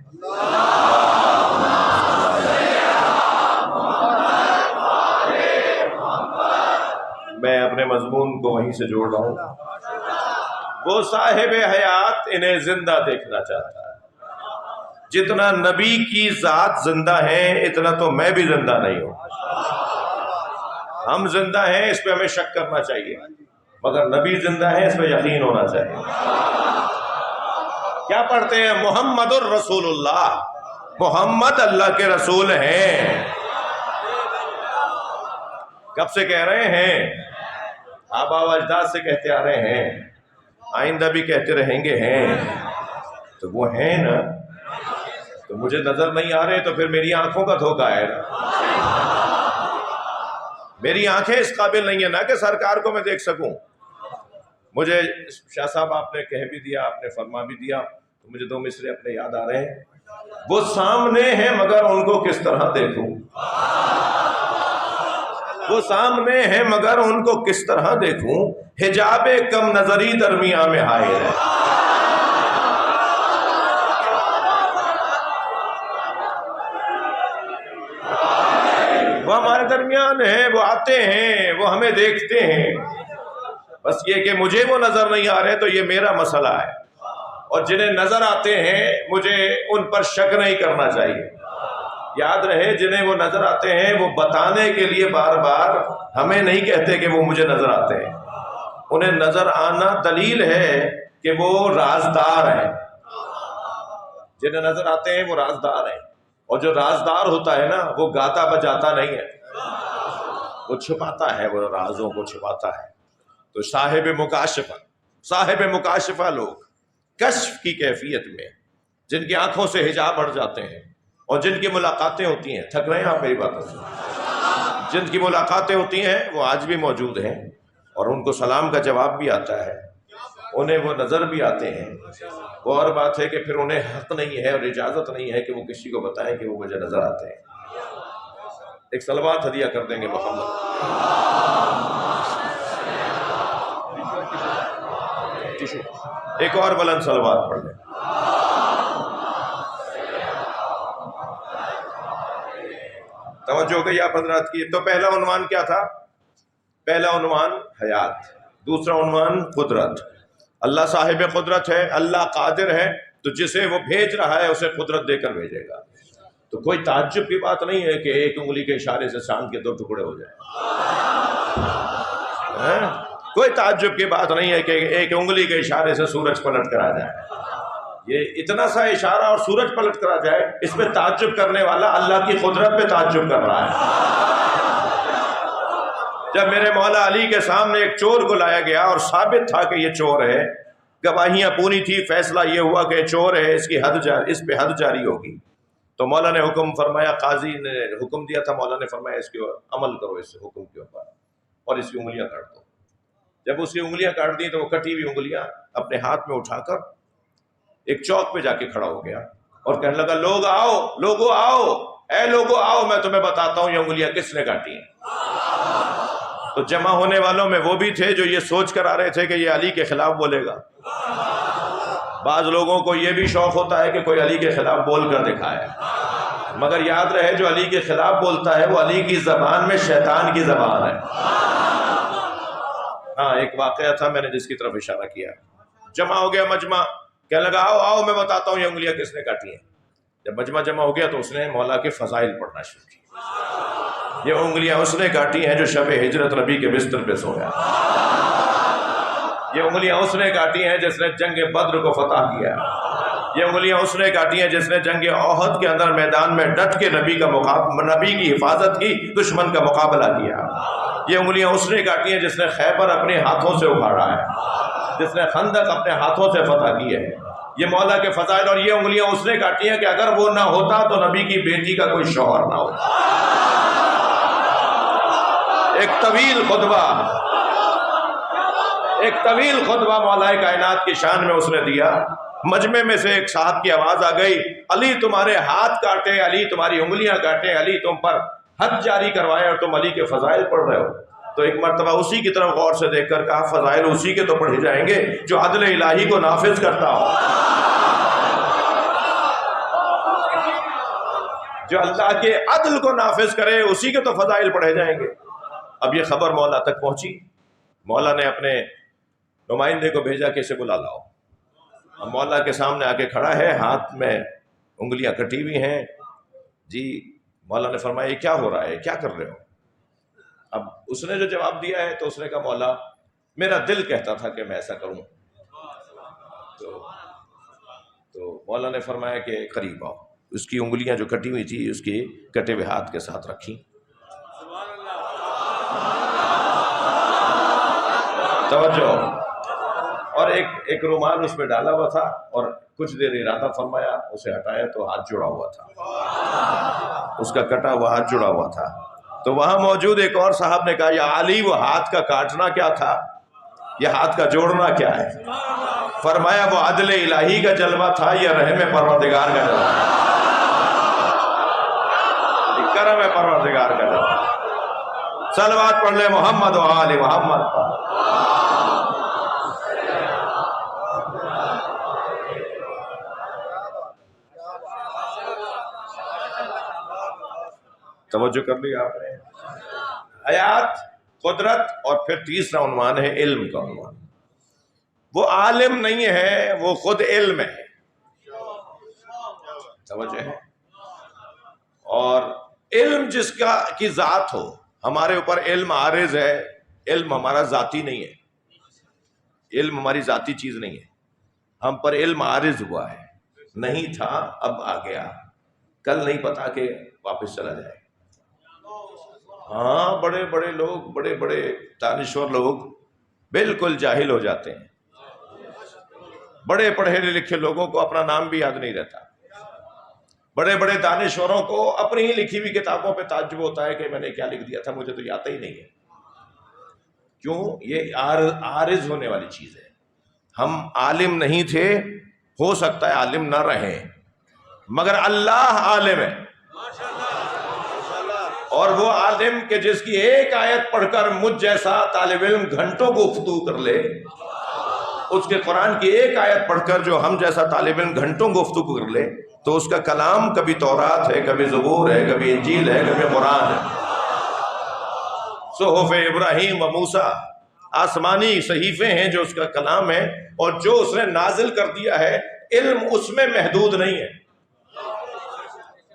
میں اپنے مضمون کو وہیں سے جوڑ رہا ہوں۔ وہ صاحب حیات انہیں زندہ دیکھنا چاہتا ہے۔ جتنا نبی کی ذات زندہ ہے اتنا تو میں بھی زندہ نہیں ہوں۔ ہم زندہ ہیں اس پہ ہمیں شک کرنا چاہیے، مگر نبی زندہ ہے اس پہ یقین ہونا چاہیے۔ کیا پڑھتے ہیں؟ محمد الرسول اللہ، محمد اللہ کے رسول ہیں۔ کب سے کہہ رہے ہیں؟ آبا و اجداد سے کہتے آ رہے ہیں، آئندہ بھی کہتے رہیں گے ہیں، تو وہ ہیں نا۔ تو مجھے نظر نہیں آ رہے تو پھر میری آنکھوں کا دھوکہ ہے نا۔ میری آنکھیں اس قابل نہیں ہیں نا کہ سرکار کو میں دیکھ سکوں۔ مجھے شاہ صاحب آپ نے کہہ بھی دیا، آپ نے فرما بھی دیا، تو مجھے دو مصرے اپنے یاد آ رہے ہیں۔ وہ سامنے ہیں مگر ان کو کس طرح دیکھوں، وہ سامنے ہیں مگر ان کو کس طرح دیکھوں، حجاب کم نظری درمیان میں حائل ہے۔ وہ ہمارے درمیان ہیں، وہ آتے ہیں، وہ ہمیں دیکھتے ہیں، بس یہ کہ مجھے وہ نظر نہیں آ رہے تو یہ میرا مسئلہ ہے، اور جنہیں نظر آتے ہیں مجھے ان پر شک نہیں کرنا چاہیے۔ یاد رہے جنہیں وہ نظر آتے ہیں وہ بتانے کے لیے بار بار ہمیں نہیں کہتے کہ وہ مجھے نظر آتے ہیں، انہیں نظر آنا دلیل ہے کہ وہ رازدار ہیں۔ جنہیں نظر آتے ہیں وہ رازدار ہیں۔ اور جو رازدار ہوتا ہے نا وہ گاتا بجاتا نہیں ہے، وہ چھپاتا ہے، وہ رازوں کو چھپاتا ہے۔ تو صاحب مکاشفہ لوگ کشف کی کیفیت میں، جن کی آنکھوں سے حجاب ہٹ جاتے ہیں اور جن کی ملاقاتیں ہوتی ہیں، تھک رہے ہیں آپ میری باتوں سے، جن کی ملاقاتیں ہوتی ہیں وہ آج بھی موجود ہیں، اور ان کو سلام کا جواب بھی آتا ہے، انہیں وہ نظر بھی آتے ہیں۔ وہ اور بات ہے کہ پھر انہیں حق نہیں ہے اور اجازت نہیں ہے کہ وہ کسی کو بتائیں کہ وہ مجھے نظر آتے ہیں۔ ایک صلوات ہدیہ کر دیں گے محمد، ایک اور بلند صلوات پڑھ لیں۔ توجہ ہو گئی آپ حضرات کی؟ تو پہلا عنوان کیا تھا؟ پہلا عنوان حیات، دوسرا عنوان قدرت۔ اللہ صاحب قدرت ہے، اللہ قادر ہے، تو جسے وہ بھیج رہا ہے اسے قدرت دے کر بھیجے گا۔ تو کوئی تعجب کی بات نہیں ہے کہ ایک انگلی کے اشارے سے چاند کے 2 ٹکڑے ہو جائیں۔ کوئی تعجب کی بات نہیں ہے کہ ایک انگلی کے اشارے سے سورج پلٹ کر آ جائے۔ یہ اتنا سا اشارہ اور سورج پلٹ کر آ جائے، اس میں تعجب کرنے والا اللہ کی قدرت پہ تعجب کر رہا ہے۔ جب میرے مولا علی کے سامنے ایک چور کو لایا گیا اور ثابت تھا کہ یہ چور ہے، گواہیاں پوری تھی، فیصلہ یہ ہوا کہ چور ہے، اس پہ حد جاری ہوگی، تو مولا نے حکم فرمایا، قاضی نے حکم دیا تھا، مولا نے فرمایا اس کے عمل کرو، اس حکم کے اوپر، اور اس کی انگلیاں کاٹ دو۔ جب اس کی انگلیاں کاٹ دی تو وہ کٹی ہوئی انگلیاں اپنے ہاتھ میں اٹھا کر ایک چوک پہ جا کے کھڑا ہو گیا اور کہنے لگا، لوگ آؤ، لوگو آؤ، اے لوگو آؤ، میں تمہیں بتاتا ہوں یہ انگلیاں کس نے کاٹی ہیں۔ تو جمع ہونے والوں میں وہ بھی تھے جو یہ سوچ کر آ رہے تھے کہ یہ علی کے خلاف بولے گا۔ بعض لوگوں کو یہ بھی شوق ہوتا ہے کہ کوئی علی کے خلاف بول کر دکھائے، مگر یاد رہے جو علی کے خلاف بولتا ہے وہ علی کی زبان میں شیطان کی زبان ہے۔ ہاں، ایک واقعہ تھا میں نے جس کی طرف اشارہ کیا۔ جمع ہو گیا مجمع، کہنے لگا، آؤ آؤ میں بتاتا ہوں یہ انگلیاں کس نے کاٹی ہیں۔ جب مجمع جمع ہو گیا تو اس نے مولا کے فضائل پڑھنا شروع کیا۔ یہ انگلیاں اس نے کاٹی ہیں جو شب ہجرت نبی کے بستر پہ سویا۔ یہ انگلیاں اس نے کاٹی ہیں جس نے جنگ بدر کو فتح کیا۔ یہ انگلیاں اس نے کاٹی ہیں جس نے جنگ احد کے اندر میدان میں ڈٹ کے نبی کی حفاظت کی، دشمن کا مقابلہ کیا۔ یہ انگلیاں اس نے کاٹی ہیں جس نے خیبر اپنے ہاتھوں سے اکھاڑا ہے، جس نے خندق اپنے ہاتھوں سے فتح کی ہے۔ یہ مولا کے فضائل، اور یہ انگلیاں اس نے کاٹی ہیں کہ اگر وہ نہ ہوتا تو نبی کی بیٹی کا کوئی شوہر نہ ہوتا۔ ایک طویل خطبہ مولا کائنات کی شان میں اس نے دیا۔ مجمع میں سے ایک صاحب کی آواز آ گئی، علی تمہارے ہاتھ کاٹے، علی تمہاری انگلیاں کاٹے، علی تم پر حد جاری کروائے اور تم علی کے فضائل پڑھ رہے ہو۔ تو ایک مرتبہ اسی کی طرف غور سے دیکھ کر کہا، فضائل اسی کے تو پڑھے جائیں گے جو عدل الہی کو نافذ کرتا ہو، جو اللہ کے عدل کو نافذ کرے، اسی کے تو فضائل پڑھے جائیں گے۔ اب یہ خبر مولا تک پہنچی۔ مولا نے اپنے نمائندے کو بھیجا کہ اسے بلا لاؤ۔ اب مولا کے سامنے آ کے کھڑا ہے، ہاتھ میں انگلیاں کٹی ہوئی ہیں۔ جی، مولا نے فرمایا، یہ کیا ہو رہا ہے، کیا کر رہے ہو؟ اب اس نے جو جواب دیا ہے تو اس نے کہا، مولا میرا دل کہتا تھا کہ میں ایسا کروں۔ تو مولا نے فرمایا کہ قریب آؤ۔ اس کی انگلیاں جو کٹی ہوئی تھی اس کے کٹے ہوئے ہاتھ کے ساتھ رکھی۔ توجہ۔ اور ایک رومال اس میں ڈالا ہوا تھا، اور کچھ دیر ارادہ فرمایا، اسے ہٹایا تو ہاتھ جڑا ہوا تھا، اس کا کٹا ہوا ہاتھ جڑا ہوا تھا۔ تو وہاں موجود ایک اور صاحب نے کہا، یا علی وہ ہاتھ کا کاٹنا کیا تھا، یہ ہاتھ کا جوڑنا کیا ہے؟ فرمایا، وہ عدل الہی کا جلوہ تھا یا رحم پروردگار کا جلوہ، کرم پروردگار کا جلوہ۔ صلوات پڑھ لے محمد و آل محمد پر۔ توجہ کر لی آپ نے؟ حیات، قدرت، اور پھر تیسرا عنوان ہے علم کا عنوان۔ وہ عالم نہیں ہے، وہ خود علم ہے۔ توجہ ہے؟ اور علم جس کی ذات ہو، ہمارے اوپر علم عارض ہے، علم ہمارا ذاتی نہیں ہے، علم ہماری ذاتی چیز نہیں ہے، ہم پر علم عارض ہوا ہے، نہیں تھا اب آ گیا، کل نہیں پتا کہ واپس چلا جائے. ہاں بڑے بڑے لوگ، بڑے بڑے دانشور لوگ بالکل جاہل ہو جاتے ہیں. بڑے پڑھے لکھے لوگوں کو اپنا نام بھی یاد نہیں رہتا. بڑے بڑے دانشوروں کو اپنی ہی لکھی ہوئی کتابوں پہ تعجب ہوتا ہے کہ میں نے کیا لکھ دیا تھا، مجھے تو آتا ہی نہیں ہے. کیوں؟ یہ عارض ہونے والی چیز ہے. ہم عالم نہیں تھے، ہو سکتا ہے عالم نہ رہیں، مگر اللہ عالم ہے. اور وہ عالم کہ جس کی ایک آیت پڑھ کر مجھ جیسا طالب علم گھنٹوں گفتگو کر لے، اس کے قرآن کی ایک آیت پڑھ کر جو ہم جیسا طالب علم گھنٹوں گفتگو کر لے، تو اس کا کلام کبھی تورات ہے، کبھی زبور ہے، کبھی انجیل ہے، کبھی قرآن ہے. صحف ابراہیم و موسیٰ، آسمانی صحیفے ہیں جو اس کا کلام ہے، اور جو اس نے نازل کر دیا ہے علم اس میں محدود نہیں ہے،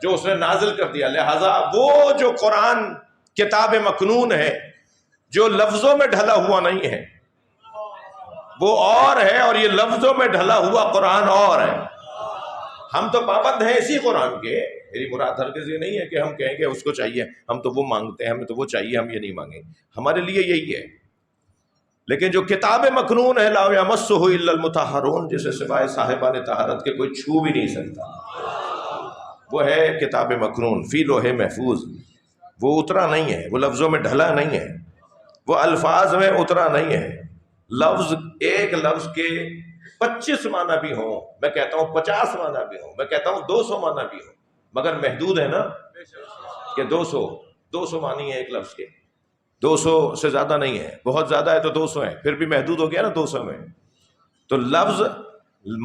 جو اس نے نازل کر دیا. لہذا وہ جو قرآن کتاب مکنون ہے، جو لفظوں میں ڈھلا ہوا نہیں ہے، وہ اور ہے، اور یہ لفظوں میں ڈھلا ہوا قرآن اور ہے. ہم تو پابند ہیں اسی قرآن کے. میری مراد ہرگز یہ نہیں ہے کہ ہم کہیں کہ اس کو چاہیے، ہم تو وہ مانگتے ہیں، ہمیں تو وہ چاہیے، ہم یہ نہیں مانگیں. ہمارے لیے یہی ہے. لیکن جو کتاب مکنون ہے، لا یمسہ الا المطہرون، جسے سوائے صاحبان طہارت کے کوئی چھو بھی نہیں سکتا، وہ ہے کتاب مکنون فی لوح محفوظ. وہ اترا نہیں ہے، وہ لفظوں میں ڈھلا نہیں ہے، وہ الفاظ میں اترا نہیں ہے. لفظ، ایک لفظ کے 25 معنی بھی ہوں، میں کہتا ہوں 50 معنی بھی ہوں، میں کہتا ہوں 200 معنی بھی ہوں، مگر محدود ہے نا کہ 200 معنی ہے ایک لفظ کے. 200 سے زیادہ نہیں ہے. بہت زیادہ ہے تو 200 ہے، پھر بھی محدود ہو گیا نا 200 میں. تو لفظ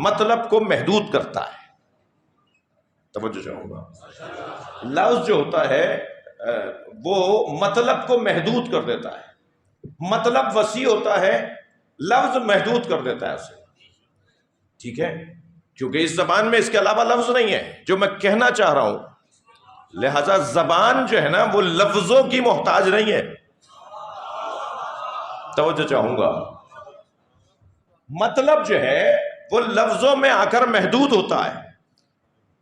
مطلب کو محدود کرتا ہے. توجہ چاہوں گا. لفظ جو ہوتا ہے وہ مطلب کو محدود کر دیتا ہے. مطلب وسیع ہوتا ہے، لفظ محدود کر دیتا ہے اسے. ٹھیک ہے؟ کیونکہ اس زبان میں اس کے علاوہ لفظ نہیں ہے جو میں کہنا چاہ رہا ہوں. لہذا زبان جو ہے نا وہ لفظوں کی محتاج نہیں ہے. توجہ چاہوں گا. مطلب جو ہے وہ لفظوں میں آ کر محدود ہوتا ہے،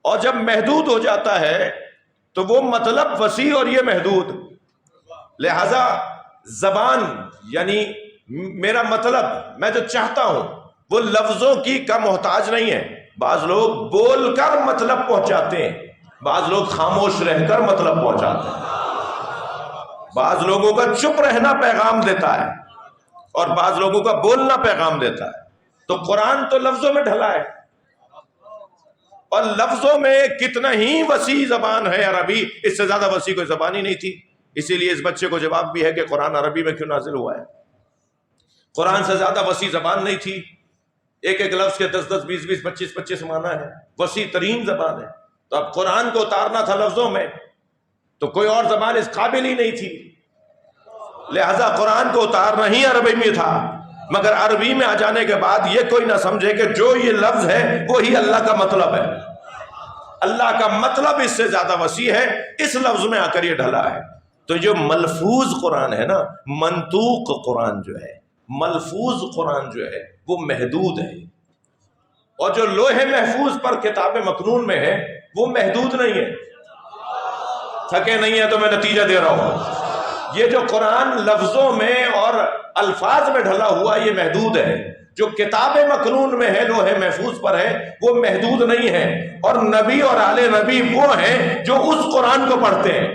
اور جب محدود ہو جاتا ہے تو وہ مطلب وسیع اور یہ محدود. لہذا زبان یعنی میرا مطلب، میں جو چاہتا ہوں، وہ لفظوں کی کا محتاج نہیں ہے. بعض لوگ بول کر مطلب پہنچاتے ہیں، بعض لوگ خاموش رہ کر مطلب پہنچاتے ہیں، بعض لوگوں کا چپ رہنا پیغام دیتا ہے، اور بعض لوگوں کا بولنا پیغام دیتا ہے. تو قرآن تو لفظوں میں ڈھلا ہے، اور لفظوں میں کتنا ہی وسیع زبان ہے عربی، اس سے زیادہ وسیع کوئی زبان ہی نہیں تھی. اسی لیے اس بچے کو جواب بھی ہے کہ قرآن عربی میں کیوں نازل ہوا ہے. قرآن سے زیادہ وسیع زبان نہیں تھی. ایک ایک لفظ کے 10 20 25 معنی ہے، وسیع ترین زبان ہے. تو اب قرآن کو اتارنا تھا لفظوں میں، تو کوئی اور زبان اس قابل ہی نہیں تھی. لہذا قرآن کو اتارنا ہی عربی میں تھا. مگر عربی میں آ جانے کے بعد یہ کوئی نہ سمجھے کہ جو یہ لفظ ہے وہی اللہ کا مطلب ہے. اللہ کا مطلب اس سے زیادہ وسیع ہے، اس لفظ میں آ کر یہ ڈھلا ہے. تو جو ملفوظ قرآن ہے نا، منطوق قرآن جو ہے، ملفوظ قرآن جو ہے وہ محدود ہے. اور جو لوح محفوظ پر کتاب مکنون میں ہے وہ محدود نہیں ہے. تھکے نہیں ہے تو میں نتیجہ دے رہا ہوں. یہ جو قرآن لفظوں میں اور الفاظ میں ڈھلا ہوا یہ محدود ہے. جو کتاب مکنون میں ہے، لوح محفوظ پر ہے، وہ محدود نہیں ہے. اور نبی اور آل نبی وہ ہیں جو اس قرآن کو پڑھتے ہیں.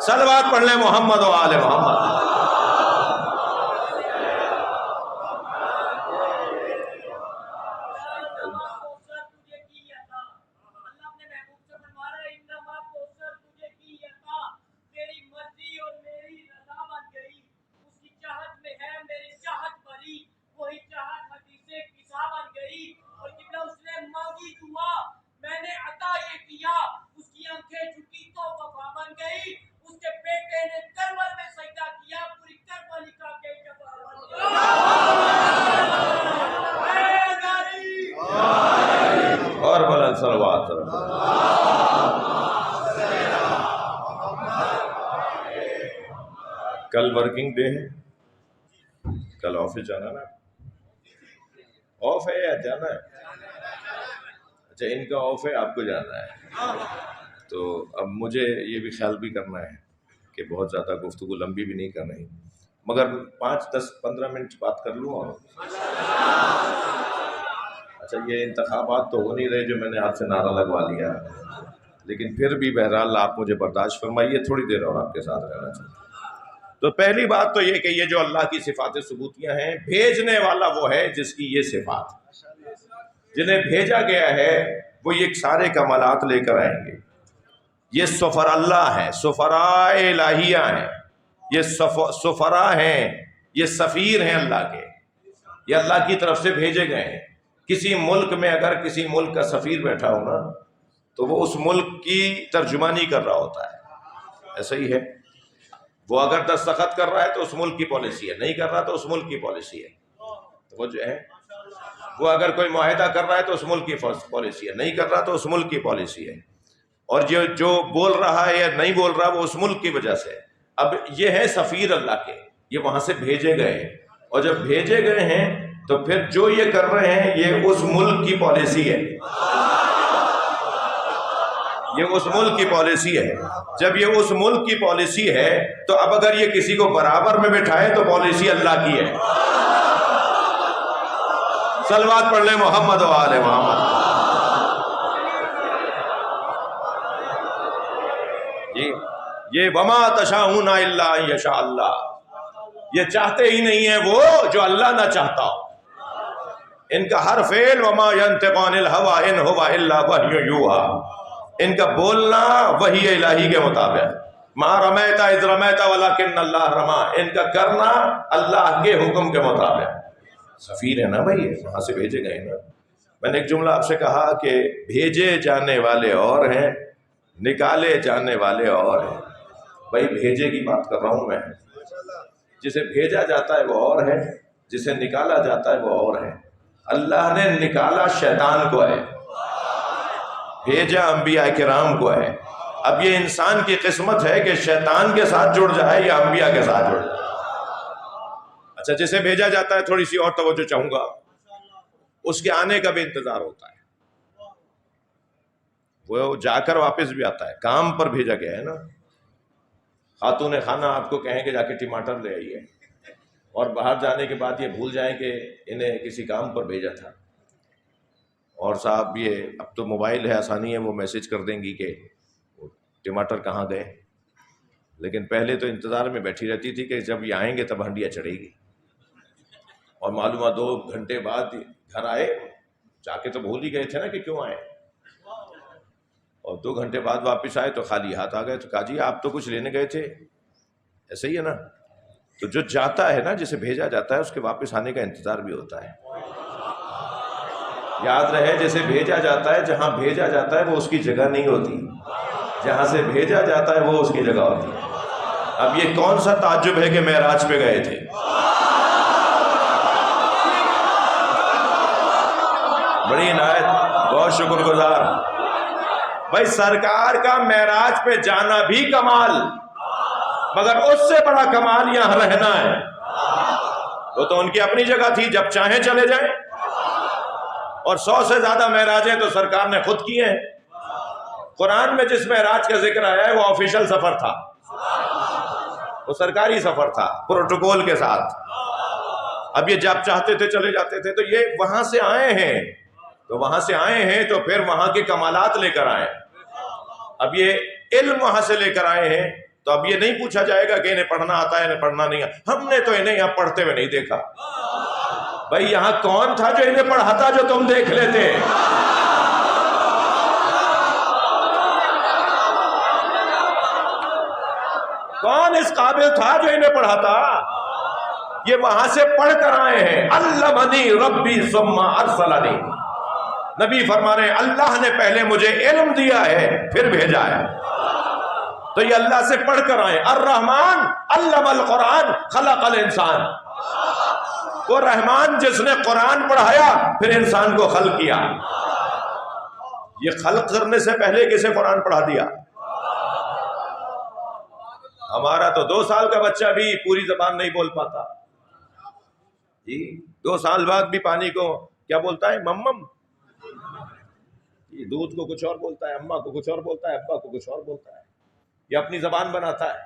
صلوات پڑھ لیں محمد و آل محمد. کل ورکنگ ڈے ہے، کل آفس جانا نا؟ آف ہے یا جانا ہے؟ اچھا ان کا آف ہے، آپ کو جانا ہے، تو اب مجھے یہ بھی خیال بھی کرنا ہے کہ بہت زیادہ گفتگو لمبی بھی نہیں کرنی، مگر 5-10-15 منٹ بات کر لوں. اور اچھا یہ انتخابات تو ہو نہیں رہے جو میں نے آپ سے نعرہ لگوا لیا، لیکن پھر بھی بہرحال آپ مجھے برداشت فرمائیے، تھوڑی دیر اور آپ کے ساتھ رہنا چاہتا ہوں. تو پہلی بات تو یہ کہ یہ جو اللہ کی صفات ثبوتیاں ہیں، بھیجنے والا وہ ہے جس کی یہ صفات، جنہیں بھیجا گیا ہے وہ یہ سارے کمالات لے کر آئیں گے. یہ سفر اللہ ہیں، سفراء الہیہ ہیں، یہ سفراء ہیں، یہ سفیر ہیں اللہ کے، یہ اللہ کی طرف سے بھیجے گئے ہیں. کسی ملک میں اگر کسی ملک کا سفیر بیٹھا ہو نا تو وہ اس ملک کی ترجمانی کر رہا ہوتا ہے، ایسا ہی ہے. وہ اگر دستخط کر رہا ہے تو اس ملک کی پالیسی ہے، نہیں کر رہا تو اس ملک کی پالیسی ہے. تو وہ جو ہے وہ اگر کوئی معاہدہ کر رہا ہے تو اس ملک کی پالیسی ہے، نہیں کر رہا تو اس ملک کی پالیسی ہے. اور جو بول رہا ہے یا نہیں بول رہا وہ اس ملک کی وجہ سے. اب یہ ہے سفیر اللہ کے، یہ وہاں سے بھیجے گئے ہیں، اور جب بھیجے گئے ہیں تو پھر جو یہ کر رہے ہیں یہ اس ملک کی پالیسی ہے، یہ اس ملک کی پالیسی ہے. جب یہ اس ملک کی پالیسی ہے تو اب اگر یہ کسی کو برابر میں بٹھائے تو پالیسی اللہ کی ہے. صلوات پڑھ لیں محمد و آل محمد. یہ وما تشاءون الا ان یشاء اللہ، یہ چاہتے ہی نہیں ہیں وہ جو اللہ نہ چاہتا ہو. ان کا ہر فعل وما ينطق عن الهوى ان هو الا وحی یوحى، ان کا بولنا وحی الہی کے مطابق. ما رمیت اذ رمیت ولکن اللہ رما، ان کا کرنا اللہ کے حکم کے مطابق. سفیر ہے نا بھائی، وہاں سے بھیجے گئے نا. میں نے ایک جملہ آپ سے کہا کہ بھیجے جانے والے اور ہیں، نکالے جانے والے اور ہیں. بھائی بھیجے کی بات کر رہا ہوں میں، جسے بھیجا جاتا ہے وہ اور ہے، جسے نکالا جاتا ہے وہ اور ہے. اللہ نے نکالا شیطان کو ہے، بھیجا انبیاء کرام کو ہے. اب یہ انسان کی قسمت ہے کہ شیطان کے ساتھ جڑ جائے یا انبیاء کے ساتھ جڑ جائے. اچھا جسے بھیجا جاتا ہے تھوڑی سی اور توجہ چاہوں گا، اس کے آنے کا بھی انتظار ہوتا ہے، وہ جا کر واپس بھی آتا ہے، کام پر بھیجا گیا ہے نا. خاتون خانہ آپ کو کہیں کہ جا کے ٹماٹر لے آئیے، اور باہر جانے کے بعد یہ بھول جائیں کہ انہیں کسی کام پر بھیجا تھا. اور صاحب یہ اب تو موبائل ہے، آسانی ہے، وہ میسج کر دیں گی کہ ٹماٹر کہاں گئے. لیکن پہلے تو انتظار میں بیٹھی رہتی تھی کہ جب یہ آئیں گے تب ہنڈیا چڑھے گی، اور معلوم 2 گھنٹے بعد گھر آئے، جا کے تو بھول ہی گئے تھے نا کہ کیوں آئے، اور 2 گھنٹے بعد واپس آئے تو خالی ہاتھ آ گئے. تو کہا جی آپ تو کچھ لینے گئے تھے. ایسے ہی ہے نا. تو جو جاتا ہے نا، جسے بھیجا جاتا ہے، اس کے واپس آنے کا انتظار بھی ہوتا ہے. یاد رہے جسے بھیجا جاتا ہے، جہاں بھیجا جاتا ہے وہ اس کی جگہ نہیں ہوتی، جہاں سے بھیجا جاتا ہے وہ اس کی جگہ ہوتی ہے. اب یہ کون سا تعجب ہے کہ معراج پہ گئے تھے؟ بڑی عنایت، بہت شکر گزار. بھائی سرکار کا معراج پہ جانا بھی کمال، مگر اس سے بڑا کمال یہاں رہنا ہے. وہ تو ان کی اپنی جگہ تھی، جب چاہیں چلے جائیں. اور 100 سے زیادہ معراجیں تو سرکار نے خود کیے ہیں. قرآن میں جس معراج کا ذکر آیا ہے وہ آفیشل سفر تھا، وہ سرکاری سفر تھا پروٹوکول کے ساتھ. اب یہ جب چاہتے تھے چلے جاتے تھے. تو یہ وہاں سے آئے ہیں، تو وہاں سے آئے ہیں تو پھر وہاں کے کمالات لے کر آئے. اب یہ علم وہاں سے لے کر آئے ہیں، تو اب یہ نہیں پوچھا جائے گا کہ انہیں پڑھنا آتا ہے انہیں پڑھنا نہیں آتا. ہم نے تو انہیں یہاں پڑھتے ہوئے نہیں دیکھا. بھائی یہاں کون تھا جو انہیں پڑھاتا جو تم دیکھ لیتے؟ کون اس قابل تھا جو انہیں پڑھاتا؟ یہ وہاں سے پڑھ کر آئے ہیں. علمنی ربی ثم ارسلنی، نبی فرما رہے ہیں اللہ نے پہلے مجھے علم دیا ہے پھر بھیجا ہے. تو یہ اللہ سے پڑھ کر آئے. الرحمن علم القرآن خلق الانسان، وہ رحمان جس نے قرآن پڑھایا پھر انسان کو خلق کیا. یہ خلق کرنے سے پہلے کسے قرآن پڑھا دیا؟ ہمارا تو 2 سال کا بچہ بھی پوری زبان نہیں بول پاتا جی. 2 سال بعد بھی پانی کو کیا بولتا ہے؟ ممم. یہ دودھ کو کچھ اور بولتا ہے، اماں کو کچھ اور بولتا ہے، ابا کو کچھ اور بولتا ہے، یہ اپنی زبان بناتا ہے.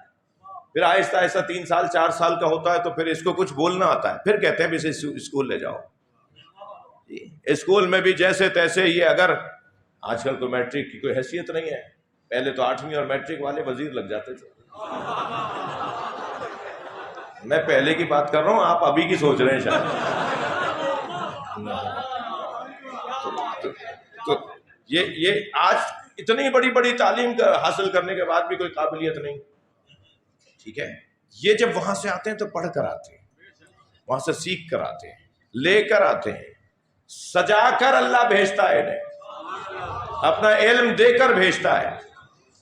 پھر آہستہ آہستہ 3 سال 4 سال کا ہوتا ہے تو پھر اس کو کچھ بولنا آتا ہے، پھر کہتے ہیں بھی اسے اسکول لے جاؤ. اسکول میں بھی جیسے تیسے یہ، اگر آج کل کوئی میٹرک کی کوئی حیثیت نہیں ہے، پہلے تو 8ویں اور میٹرک والے وزیر لگ جاتے تھے. میں پہلے کی بات کر رہا ہوں، آپ ابھی کی سوچ رہے ہیں شاید. تو یہ آج اتنی بڑی بڑی تعلیم حاصل کرنے کے بعد بھی کوئی قابلیت نہیں. ٹھیک ہے، یہ جب وہاں سے آتے ہیں تو پڑھ کر آتے ہیں، وہاں سے سیکھ کر آتے ہیں، لے کر آتے ہیں، سجا کر اللہ بھیجتا ہے انہیں، اپنا علم دے کر بھیجتا ہے.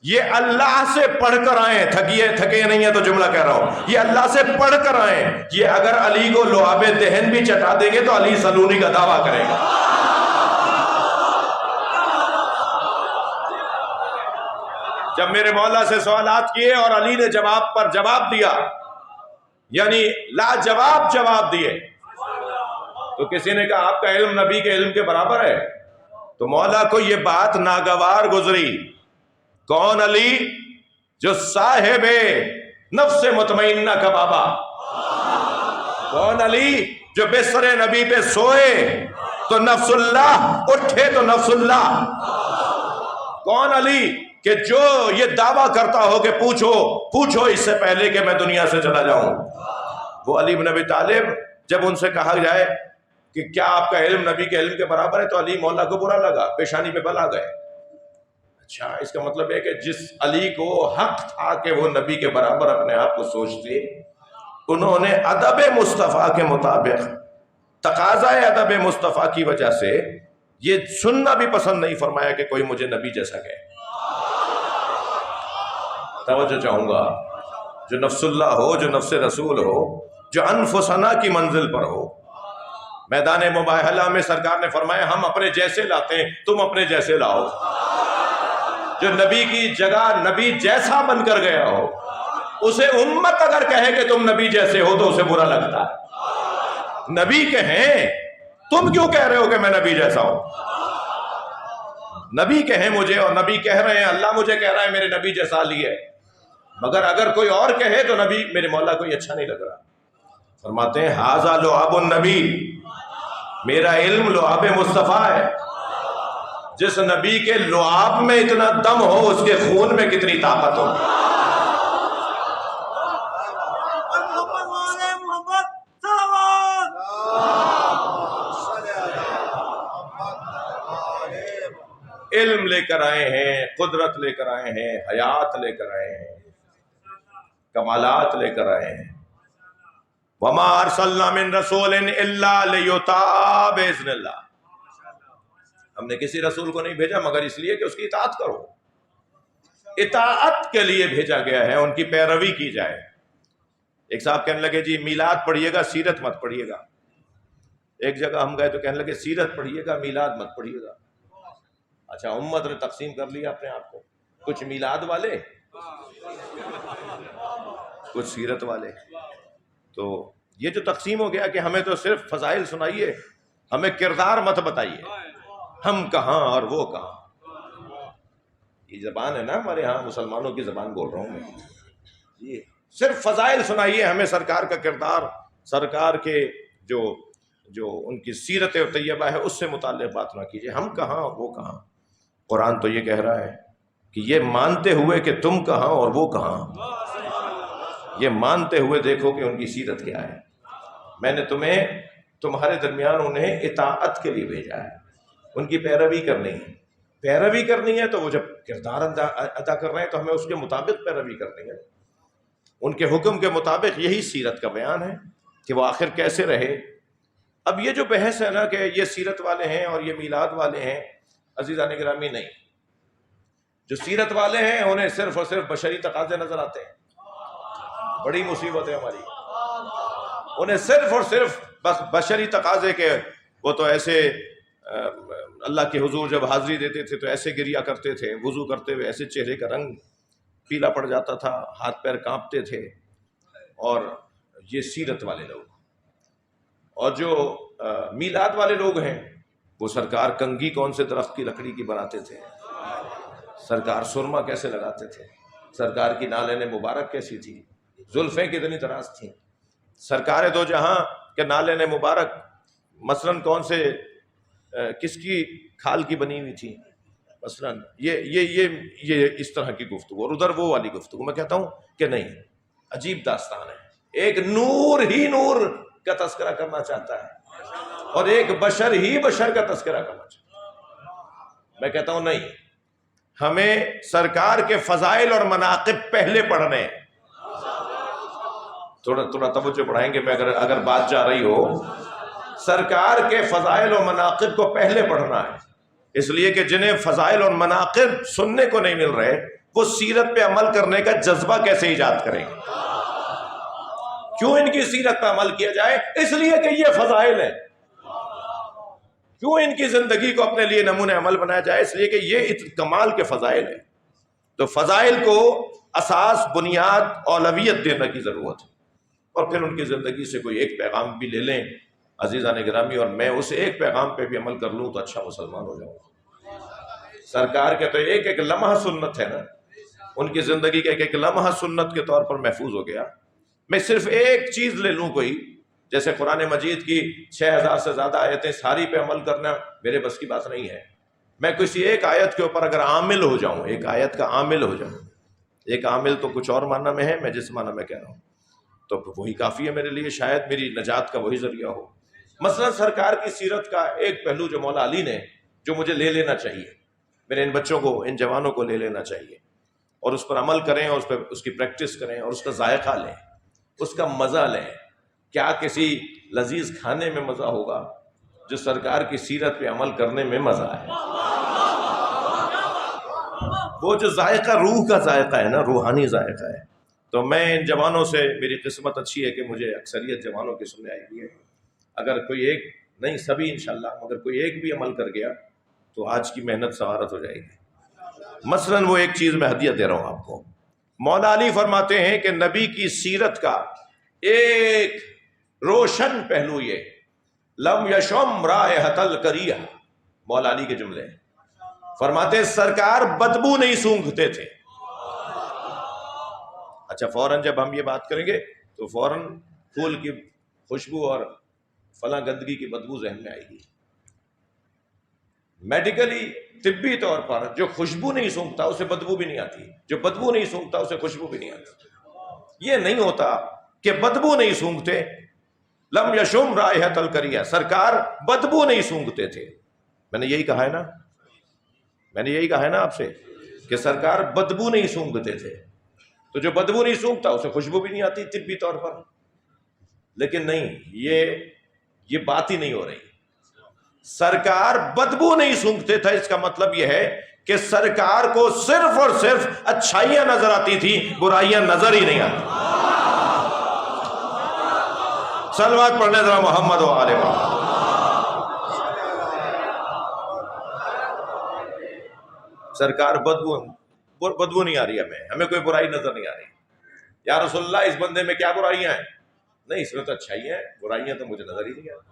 یہ اللہ سے پڑھ کر آئے، تھکے نہیں ہیں تو جملہ کہہ رہا ہوں، یہ اللہ سے پڑھ کر آئے. یہ اگر علی کو لعاب دہن بھی چٹا دیں گے تو علی سلونی کا دعویٰ کرے گا. جب میرے مولا سے سوالات کیے اور علی نے جواب پر جواب دیا، یعنی لاجواب جواب دیے، تو کسی نے کہا آپ کا علم نبی کے علم کے برابر ہے. تو مولا کو یہ بات ناگوار گزری. کون علی؟ جو صاحب نفس مطمئنہ کا بابا. کون علی؟ جو بستر نبی پہ سوئے تو نفس اللہ، اٹھے تو نفس اللہ. کون علی؟ کہ جو یہ دعویٰ کرتا ہو کہ پوچھو اس سے پہلے کہ میں دنیا سے چلا جاؤں. وہ علی بن ابی طالب، جب ان سے کہا جائے کہ کیا آپ کا علم نبی کے علم کے برابر ہے، تو علی مولا کو برا لگا، پیشانی پہ بل آ گئے. اچھا، اس کا مطلب ہے کہ جس علی کو حق تھا کہ وہ نبی کے برابر اپنے آپ کو سوچتے، انہوں نے ادب مصطفیٰ کے مطابق، تقاضائے ادب مصطفیٰ کی وجہ سے یہ سننا بھی پسند نہیں فرمایا کہ کوئی مجھے نبی جیسا کہے. توجہ چاہوں گا، جو نفس اللہ ہو، جو نفس رسول ہو، جو انفسنا کی منزل پر ہو. میدان مباہلہ میں سرکار نے فرمایا ہم اپنے جیسے لاتے ہیں، تم اپنے جیسے لاؤ. جو نبی کی جگہ نبی جیسا بن کر گیا ہو، اسے امت اگر کہے کہ تم نبی جیسے ہو تو اسے برا لگتا ہے. نبی کہیں تم کیوں کہہ رہے ہو کہ میں نبی جیسا ہوں؟ نبی کہیں مجھے، اور نبی کہہ رہے ہیں، اللہ مجھے کہہ رہا ہے میرے نبی جیسا علی ہے. مگر اگر کوئی اور کہے تو نبی میرے مولا کو یہ اچھا نہیں لگ رہا. فرماتے ہیں ھذا لعاب النبی، میرا علم لعاب مصطفیٰ ہے. جس نبی کے لعاب میں اتنا دم ہو، اس کے خون میں کتنی طاقت ہو. علم لے کر آئے ہیں، قدرت لے کر آئے ہیں، حیات لے کر آئے ہیں، کمالات لے کر آئے ہیں. وما ارسلنا من رسول الا لیطاع باذن اللہ. ہم نے کسی رسول کو نہیں بھیجا مگر اس لیے کہ اس کی اطاعت کرو. اطاعت کے لیے بھیجا گیا ہے، ان کی پیروی کی جائے. ایک صاحب کہنے لگے جی میلاد پڑھیے گا، سیرت مت پڑھیے گا. ایک جگہ ہم گئے تو کہنے لگے سیرت پڑھیے گا، میلاد مت پڑھیے گا. اچھا، امت نے تقسیم کر لیا اپنے آپ کو، کچھ میلاد والے، کچھ سیرت والے. تو یہ جو تقسیم ہو گیا کہ ہمیں تو صرف فضائل سنائیے، ہمیں کردار مت بتائیے، ہم کہاں اور وہ کہاں. یہ زبان ہے نا ہمارے ہاں، مسلمانوں کی زبان بول رہا ہوں میں. یہ صرف فضائل سنائیے، ہمیں سرکار کا کردار، سرکار کے جو ان کی سیرت طیبہ ہے اس سے متعلق بات نہ کیجیے. ہم کہاں وہ کہاں. قرآن تو یہ کہہ رہا ہے کہ یہ مانتے ہوئے کہ تم کہاں اور وہ کہاں، یہ مانتے ہوئے دیکھو کہ ان کی سیرت کیا ہے. میں نے تمہیں تمہارے درمیان انہیں اطاعت کے لیے بھیجا ہے، ان کی پیروی کرنی ہے. پیروی کرنی ہے تو وہ جب کردار ادا کر رہے ہیں تو ہمیں اس کے مطابق پیروی کرنی ہے. ان کے حکم کے مطابق. یہی سیرت کا بیان ہے کہ وہ آخر کیسے رہے. اب یہ جو بحث ہے نا کہ یہ سیرت والے ہیں اور یہ میلاد والے ہیں، عزیزان گرامی نہیں. جو سیرت والے ہیں انہیں صرف اور صرف بشری تقاضے نظر آتے ہیں. بڑی مصیبت ہے ہماری. انہیں صرف اور صرف بس بشری تقاضے کے، وہ تو ایسے اللہ کے حضور جب حاضری دیتے تھے تو ایسے گریا کرتے تھے، وضو کرتے ہوئے ایسے چہرے کا رنگ پیلا پڑ جاتا تھا، ہاتھ پیر کانپتے تھے. اور یہ سیرت والے لوگ. اور جو میلاد والے لوگ ہیں وہ سرکار کنگھی کون سے درخت کی لکڑی کی بناتے تھے، سرکار سرما کیسے لگاتے تھے، سرکار کی نالین مبارک کیسی تھی، زلفیں کتنی دراز تھیں، سرکار دو جہاں کے نالین مبارک مثلاً کون سے کس کی کھال کی بنی ہوئی تھی، مثلاً یہ اس طرح کی گفتگو، اور ادھر وہ والی گفتگو. میں کہتا ہوں کہ نہیں، عجیب داستان ہے. ایک نور ہی نور کا تذکرہ کرنا چاہتا ہے اور ایک بشر ہی بشر کا تذکرہ کرنا چاہتا ہے. میں کہتا ہوں نہیں، ہمیں سرکار کے فضائل اور مناقب پہلے پڑھنے ہیں. تھوڑا توجہ بڑھائیں گے. میں اگر بات جا رہی ہو، سرکار کے فضائل اور مناقب کو پہلے پڑھنا ہے، اس لیے کہ جنہیں فضائل اور مناقب سننے کو نہیں مل رہے، وہ سیرت پہ عمل کرنے کا جذبہ کیسے ایجاد کریں گے؟ کیوں ان کی سیرت پہ عمل کیا جائے؟ اس لیے کہ یہ فضائل ہیں. کیوں ان کی زندگی کو اپنے لیے نمونہ عمل بنایا جائے؟ اس لیے کہ یہ کمال کے فضائل ہیں. تو فضائل کو اساس، بنیاد، اولویت دینے کی ضرورت ہے، اور پھر ان کی زندگی سے کوئی ایک پیغام بھی لے لیں عزیزان گرامی، اور میں اس ایک پیغام پہ بھی عمل کر لوں تو اچھا مسلمان ہو جاؤں. سرکار کے تو ایک ایک لمحہ سنت ہے نا، ان کی زندگی کا ایک ایک لمحہ سنت کے طور پر محفوظ ہو گیا. میں صرف ایک چیز لے لوں کوئی، جیسے قرآن مجید کی 6000 سے زیادہ آیتیں، ساری پہ عمل کرنا میرے بس کی بات نہیں ہے. میں کسی ایک آیت کے اوپر اگر عامل ہو جاؤں، ایک آیت کا عامل ہو جاؤں، ایک عامل تو کچھ اور معنی میں ہے، میں جس معنی میں کہہ رہا ہوں، تو وہی کافی ہے میرے لیے. شاید میری نجات کا وہی ذریعہ ہو. مثلا سرکار کی سیرت کا ایک پہلو جو مولا علی نے، جو مجھے لے لینا چاہیے، میرے ان بچوں کو، ان جوانوں کو لے لینا چاہیے، اور اس پر عمل کریں، اور اس کی پریکٹس کریں، اور اس کا ذائقہ لیں، اس کا مزہ لیں. کیا کسی لذیذ کھانے میں مزہ ہوگا جو سرکار کی سیرت پہ عمل کرنے میں مزہ ہے؟ وہ جو ذائقہ روح کا ذائقہ ہے نا، روحانی ذائقہ ہے. تو میں ان جوانوں سے، میری قسمت اچھی ہے کہ مجھے اکثریت جوانوں کی سننے آئی ہوئی ہے. اگر کوئی ایک نہیں، سبھی انشاءاللہ، مگر کوئی ایک بھی عمل کر گیا تو آج کی محنت سوارت ہو جائے گی. مثلا وہ ایک چیز میں ہدیہ دے رہا ہوں آپ کو. مولا علی فرماتے ہیں کہ نبی کی سیرت کا ایک روشن پہلو یہ، لم یشم رائحۃ الکریہ. مولا علی کے جملے فرماتے سرکار بدبو نہیں سونگھتے تھے. اچھا، فوراً جب ہم یہ بات کریں گے تو فوراً پھول کی خوشبو اور فلاں گندگی کی بدبو ذہن میں آئے گی. میڈیکلی، طبی طور پر جو خوشبو نہیں سونگتا اسے بدبو بھی نہیں آتی، جو بدبو نہیں سونگتا اسے خوشبو بھی نہیں آتی. یہ نہیں ہوتا کہ بدبو نہیں سونگتے. لم یشم رائحۃ الکریہ، سرکار بدبو نہیں سونگتے تھے. میں نے یہی کہا ہے نا، میں نے یہی کہا ہے نا آپ سے کہ سرکار بدبو نہیں سونگتے تھے. تو جو بدبو نہیں سونگتا اسے خوشبو بھی نہیں آتی طبی طور پر. لیکن نہیں، یہ بات ہی نہیں ہو رہی. سرکار بدبو نہیں سونگتے تھے، اس کا مطلب یہ ہے کہ سرکار کو صرف اور صرف اچھائیاں نظر آتی تھی، برائیاں نظر ہی نہیں آتی. صلوات پڑھنے ذرا محمد و آل محمد. سرکار بدبو نہیں آ رہی ہمیں کوئی برائی نظر نہیں آ رہی. یا رسول اللہ، اس بندے میں کیا برائیاں ہیں؟ نہیں، اس میں تو اچھائیاں ہیں، برائیاں تو مجھے نظر ہی نہیں آتی.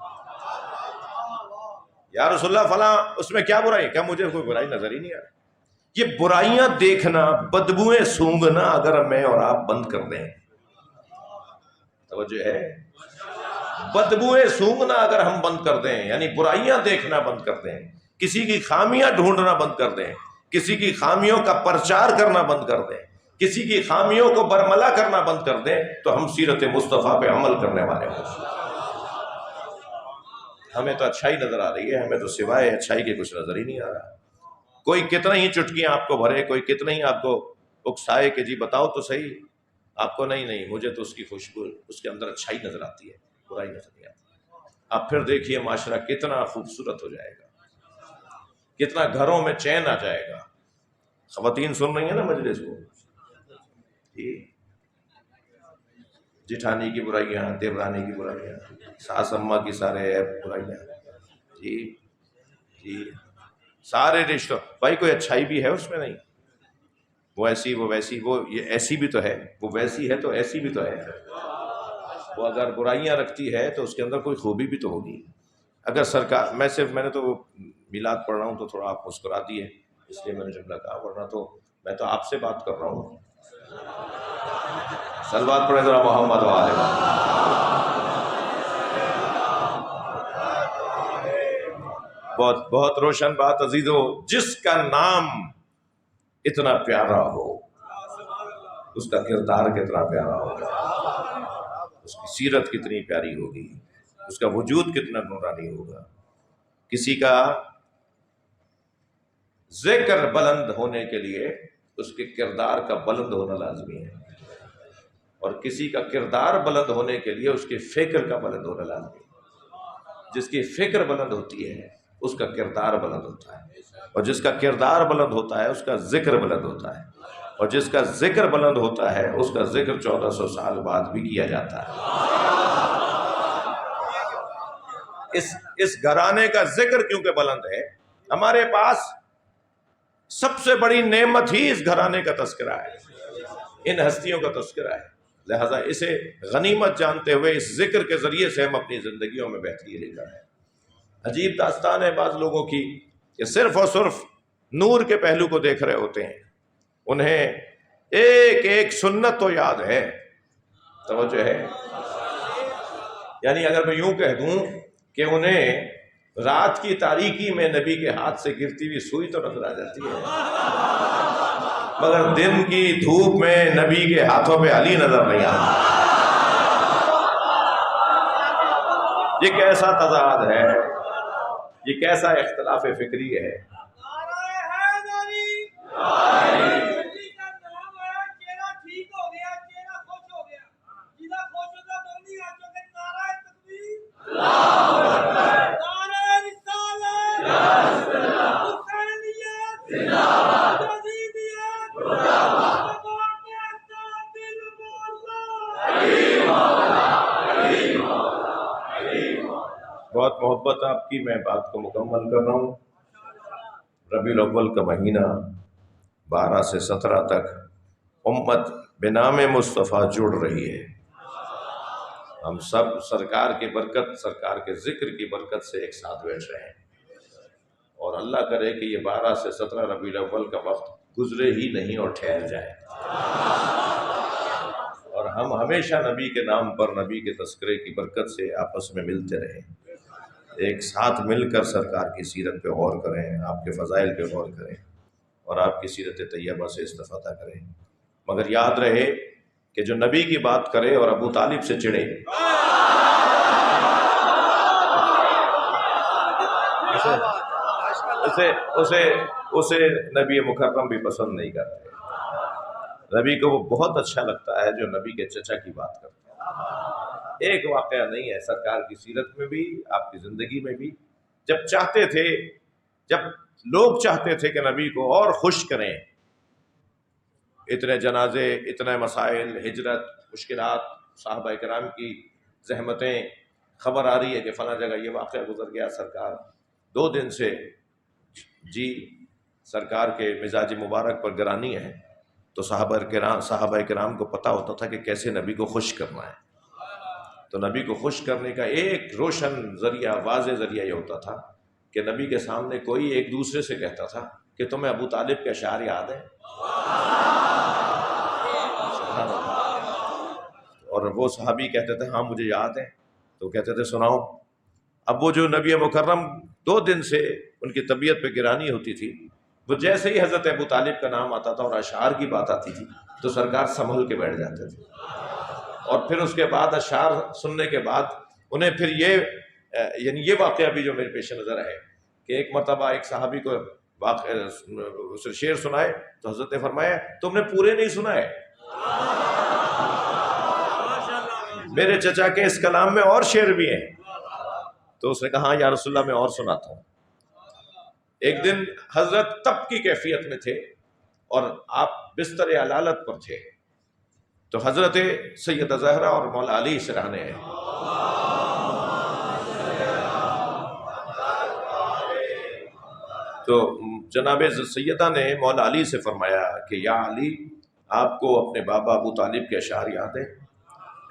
یا رسول اللہ فلاں اس میں کیا برائی؟ کیا مجھے کوئی برائی نظر ہی نہیں آ رہی. یہ برائیاں دیکھنا، بدبوئیں سونگھنا اگر میں اور آپ بند کر دیں، توجہ ہے، بدبوئیں سونگھنا اگر ہم بند کر دیں، یعنی برائیاں دیکھنا بند کر دیں، کسی کی خامیاں ڈھونڈنا بند کر دیں، کسی کی خامیوں کا پرچار کرنا بند کر دیں، کسی کی خامیوں کو برملا کرنا بند کر دیں، تو ہم سیرت مصطفیٰ پہ عمل کرنے والے ہیں. ہمیں تو اچھائی نظر آ رہی ہے، ہمیں تو سوائے اچھائی کے کچھ نظر ہی نہیں آ رہا. کوئی کتنا ہی چٹکیاں آپ کو بھرے، کوئی کتنا ہی آپ کو اکسائے کہ جی بتاؤ تو صحیح، آپ کو نہیں، مجھے تو اس کی خوشبو، اس کے اندر اچھائی نظر آتی ہے، برائی نظر نہیں آتی. اب پھر دیکھیے معاشرہ کتنا خوبصورت ہو جائے گا، کتنا گھروں میں چین آ جائے گا. خواتین سن رہی ہیں نا مجلس کو؟ جٹھانی کی برائیاں، دیورانی کی برائیاں، ساس اماں کی سارے برائیاں، جی سارے رشتوں. بھائی کوئی اچھائی بھی ہے اس میں؟ نہیں. وہ ایسی، وہ ویسی، وہ یہ ایسی بھی تو ہے، وہ ویسی ہے تو ایسی بھی تو ہے. وہ اگر برائیاں رکھتی ہے تو اس کے اندر کوئی خوبی بھی تو ہوگی. اگر سرکار میں نے تو میلاد پڑھ رہا ہوں تو تھوڑا آپ مسکرا دیے، اس لیے میں نے جملہ کہا، ورنہ تو میں تو آپ سے بات کر رہا ہوں۔ صلوات پڑھیں ذرا محمد و آل محمد۔ بہت بہت روشن بات عزیزو، جس کا نام اتنا پیارا ہو اس کا کردار کتنا پیارا ہوگا، اس کی سیرت کتنی پیاری ہوگی، اس کا وجود کتنا نورانی ہوگا۔ کسی کا ذکر بلند ہونے کے لیے اس کے کردار کا بلند ہونا لازمی ہے، اور کسی کا کردار بلند ہونے کے لیے اس کے فکر کا بلند ہونا لازمی ہے۔ جس کی فکر بلند ہوتی ہے اس کا کردار بلند ہوتا ہے، اور جس کا کردار بلند ہوتا ہے اس کا ذکر بلند ہوتا ہے، اور جس کا ذکر بلند ہوتا ہے اس کا ذکر 1400 سال بعد بھی کیا جاتا ہے۔ اس گھرانے کا ذکر کیونکہ بلند ہے، ہمارے پاس سب سے بڑی نعمت ہی اس گھرانے کا تذکرہ ہے، ان ہستیوں کا تذکرہ ہے، لہذا اسے غنیمت جانتے ہوئے اس ذکر کے ذریعے سے ہم اپنی زندگیوں میں بہتری لے کر آئیں۔ عجیب داستان ہے بعض لوگوں کی کہ صرف اور صرف نور کے پہلو کو دیکھ رہے ہوتے ہیں، انہیں ایک ایک سنت تو یاد ہے، توجہ ہے، یعنی اگر میں یوں کہہ دوں کہ انہیں رات کی تاریکی میں نبی کے ہاتھ سے گرتی ہوئی سوئی تو نظر آ جاتی ہے، مگر دن کی دھوپ میں نبی کے ہاتھوں پہ علی نظر نہیں آتا۔ یہ کیسا تضاد ہے، یہ کیسا اختلاف فکری ہے۔ بہت محبت آپ کی، میں بات کو مکمل کر رہا ہوں۔ ربیع الاول کا مہینہ 12 سے 17 تک امت بنام مصطفیٰ جڑ رہی ہے۔ ہم سب سرکار کی برکت، سرکار کے ذکر کی برکت سے ایک ساتھ بیٹھ رہے ہیں، اور اللہ کرے کہ یہ 12 سے 17 ربیع الاول کا وقت گزرے ہی نہیں اور ٹھہر جائے، اور ہم ہمیشہ نبی کے نام پر، نبی کے تذکرے کی برکت سے آپس میں ملتے رہیں، ایک ساتھ مل کر سرکار کی سیرت پہ غور کریں، آپ کے فضائل پہ غور کریں، اور آپ کی سیرت طیبہ سے استفادہ کریں۔ مگر یاد رہے کہ جو نبی کی بات کرے اور ابو طالب سے چڑھے، اسے نبی مکرم بھی پسند نہیں کرتے۔ نبی کو وہ بہت اچھا لگتا ہے جو نبی کے چچا کی بات کرتا ہے۔ ایک واقعہ نہیں ہے سرکار کی سیرت میں بھی، آپ کی زندگی میں بھی، جب لوگ چاہتے تھے کہ نبی کو اور خوش کریں، اتنے جنازے، اتنے مسائل، ہجرت، مشکلات، صحابہ کرام کی زحمتیں، خبر آ رہی ہے کہ فلاں جگہ یہ واقعہ گزر گیا، سرکار 2 دن سے جی سرکار کے مزاج مبارک پر گرانی ہے، تو صحابہ کرام کو پتہ ہوتا تھا کہ کیسے نبی کو خوش کرنا ہے۔ تو نبی کو خوش کرنے کا ایک روشن ذریعہ، واضح ذریعہ یہ ہوتا تھا کہ نبی کے سامنے کوئی ایک دوسرے سے کہتا تھا کہ تمہیں ابو طالب کے اشعار یاد ہیں؟ اور وہ صحابی کہتے تھے ہاں مجھے یاد ہے، تو کہتے تھے سناؤ۔ اب وہ جو نبی مکرم 2 دن سے ان کی طبیعت پہ گرانی ہوتی تھی، وہ جیسے ہی حضرت ابو طالب کا نام آتا تھا اور اشعار کی بات آتی تھی تو سرکار سنبھل کے بیٹھ جاتے تھے، اور پھر اس کے بعد اشعار سننے کے بعد انہیں پھر یہ واقعہ بھی جو میرے پیش نظر ہے کہ ایک مرتبہ ایک صحابی کو شعر سنائے تو حضرت نے فرمایا تم نے پورے نہیں سنائے، میرے چچا کے اس کلام میں اور شعر بھی ہیں۔ تو اس نے کہا یا رسول اللہ میں اور سناتا ہوں۔ ایک دن حضرت تب کی کیفیت میں تھے اور آپ بستر علالت پر تھے، تو حضرت سیدہ زہرا اور مولا علی سرہانے ہیں، تو جناب سیدہ نے مولا علی سے فرمایا کہ یا علی، آپ کو اپنے بابا ابو طالب کے اشعار یاد ہیں؟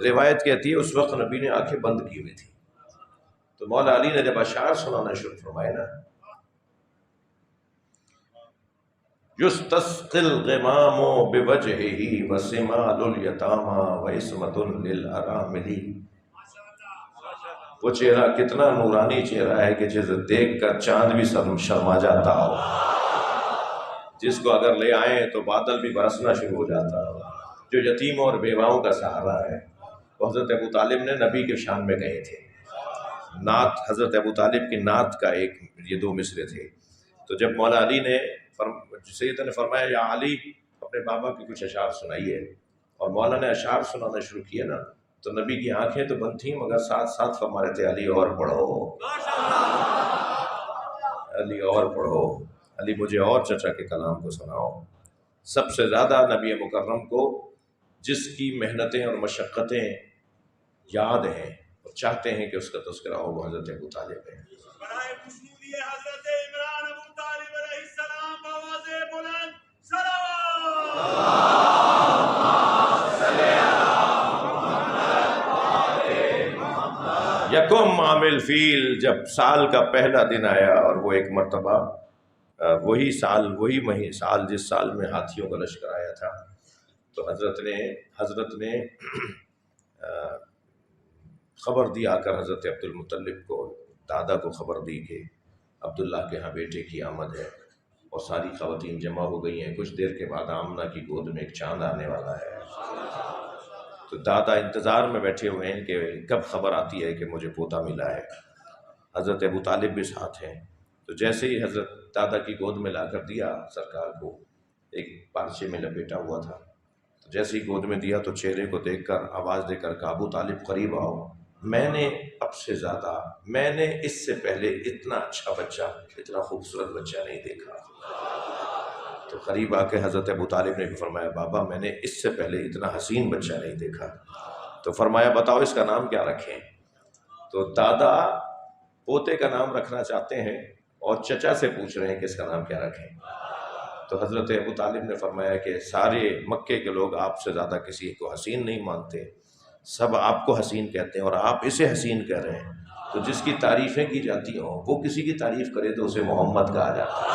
روایت کہتی ہے اس وقت نبی نے آنکھیں بند کی ہوئی تھی، تو مولا علی نے جب اشعار سنانا شروع فرمائے نا، یستسقی الغمام بوجہہ وسمال الیتامی وعصمۃ للارامل، وہ چہرہ کتنا نورانی چہرہ ہے کہ جسے دیکھ کر چاند بھی شرما جاتا ہو، جس کو اگر لے آئیں تو بادل بھی برسنا شروع ہو جاتا ہو، جو یتیموں اور بیواؤں کا سہارا ہے۔ وہ حضرت ابو طالب نے نبی کے شان میں کہے تھے، نعت حضرت ابو طالب کی نعت کا ایک یہ 2 مصرے تھے۔ تو جب مولا علی نے سیدہ نے فرمایا یا علی اپنے بابا کی کچھ اشعار سنائیے، اور مولا نے اشعار سنانا شروع کیے نا، تو نبی کی آنکھیں تو بند تھیں مگر ساتھ ساتھ فرما رہے تھے علی اور پڑھو، علی اور پڑھو، علی مجھے اور چچا کے کلام کو سناؤ۔ سب سے زیادہ نبی مکرم کو جس کی محنتیں اور مشقتیں یاد ہیں اور چاہتے ہیں کہ اس کا تذکرہ ہو، وہ حضرت ابو طالب ہے۔ برائے خوشنودی حضرت عمران ابو طالب علیہ السلام بآواز بلند صلوات۔ یکم عام الفیل، جب سال کا پہلا دن آیا، اور وہ ایک مرتبہ وہی سال جس سال میں ہاتھیوں کا لشکر آیا تھا، تو حضرت نے خبر دی آ کر حضرت عبد المطلب کو، دادا کو خبر دی کہ عبداللہ کے ہاں بیٹے کی آمد ہے، اور ساری خواتین جمع ہو گئی ہیں، کچھ دیر کے بعد آمنہ کی گود میں ایک چاند آنے والا ہے۔ تو دادا انتظار میں بیٹھے ہوئے ہیں کہ کب خبر آتی ہے کہ مجھے پوتا ملا ہے۔ حضرت ابو طالب بھی ساتھ ہیں۔ تو جیسے ہی حضرت دادا کی گود میں لا کر دیا سرکار کو، ایک پارچے میں لپیٹا ہوا تھا، تو جیسے ہی گود میں دیا تو چہرے کو دیکھ کر آواز دے کر کہا ابو طالب قریب آؤ، میں نے اب سے زیادہ، میں نے اس سے پہلے اتنا اچھا بچہ، اتنا خوبصورت بچہ نہیں دیکھا۔ تو قریب آ کے حضرت ابو طالب نے بھی فرمایا بابا میں نے اس سے پہلے اتنا حسین بچہ نہیں دیکھا۔ تو فرمایا بتاؤ اس کا نام کیا رکھیں؟ تو دادا پوتے کا نام رکھنا چاہتے ہیں اور چچا سے پوچھ رہے ہیں کہ اس کا نام کیا رکھیں۔ تو حضرت ابو طالب نے فرمایا کہ سارے مکے کے لوگ آپ سے زیادہ کسی کو حسین نہیں مانتے، سب آپ کو حسین کہتے ہیں اور آپ اسے حسین کہہ رہے ہیں، تو جس کی تعریفیں کی جاتی ہوں وہ کسی کی تعریف کرے تو اسے محمد کہا جاتا ہے۔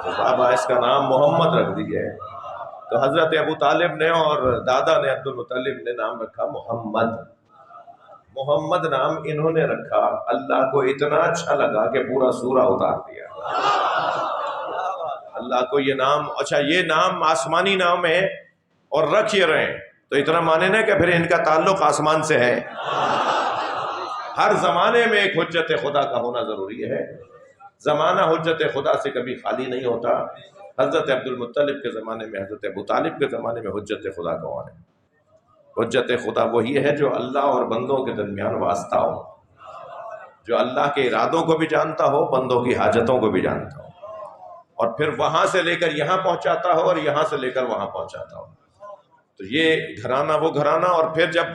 تو بابا اس کا نام محمد رکھ دیجئے۔ تو حضرت ابو طالب نے اور دادا نے عبد المطلب نے نام رکھا محمد۔ محمد نام انہوں نے رکھا، اللہ کو اتنا اچھا لگا کہ پورا سورہ اتار دیا۔ اللہ کو یہ نام، اچھا یہ نام آسمانی نام ہے اور رکھ یہ رہے ہیں، تو اتنا مانے نا کہ پھر ان کا تعلق آسمان سے ہے۔ ہر زمانے میں ایک حجت خدا کا ہونا ضروری ہے، زمانہ حجت خدا سے کبھی خالی نہیں ہوتا۔ حضرت عبد المطلب کے زمانے میں، حضرت ابو طالب کے زمانے میں حجت خدا کون ہے؟ حجت خدا وہی ہے جو اللہ اور بندوں کے درمیان واسطہ ہو، جو اللہ کے ارادوں کو بھی جانتا ہو، بندوں کی حاجتوں کو بھی جانتا ہو، اور پھر وہاں سے لے کر یہاں پہنچاتا ہو اور یہاں سے لے کر وہاں پہنچاتا ہو۔ تو یہ گھرانہ وہ گھرانہ، اور پھر جب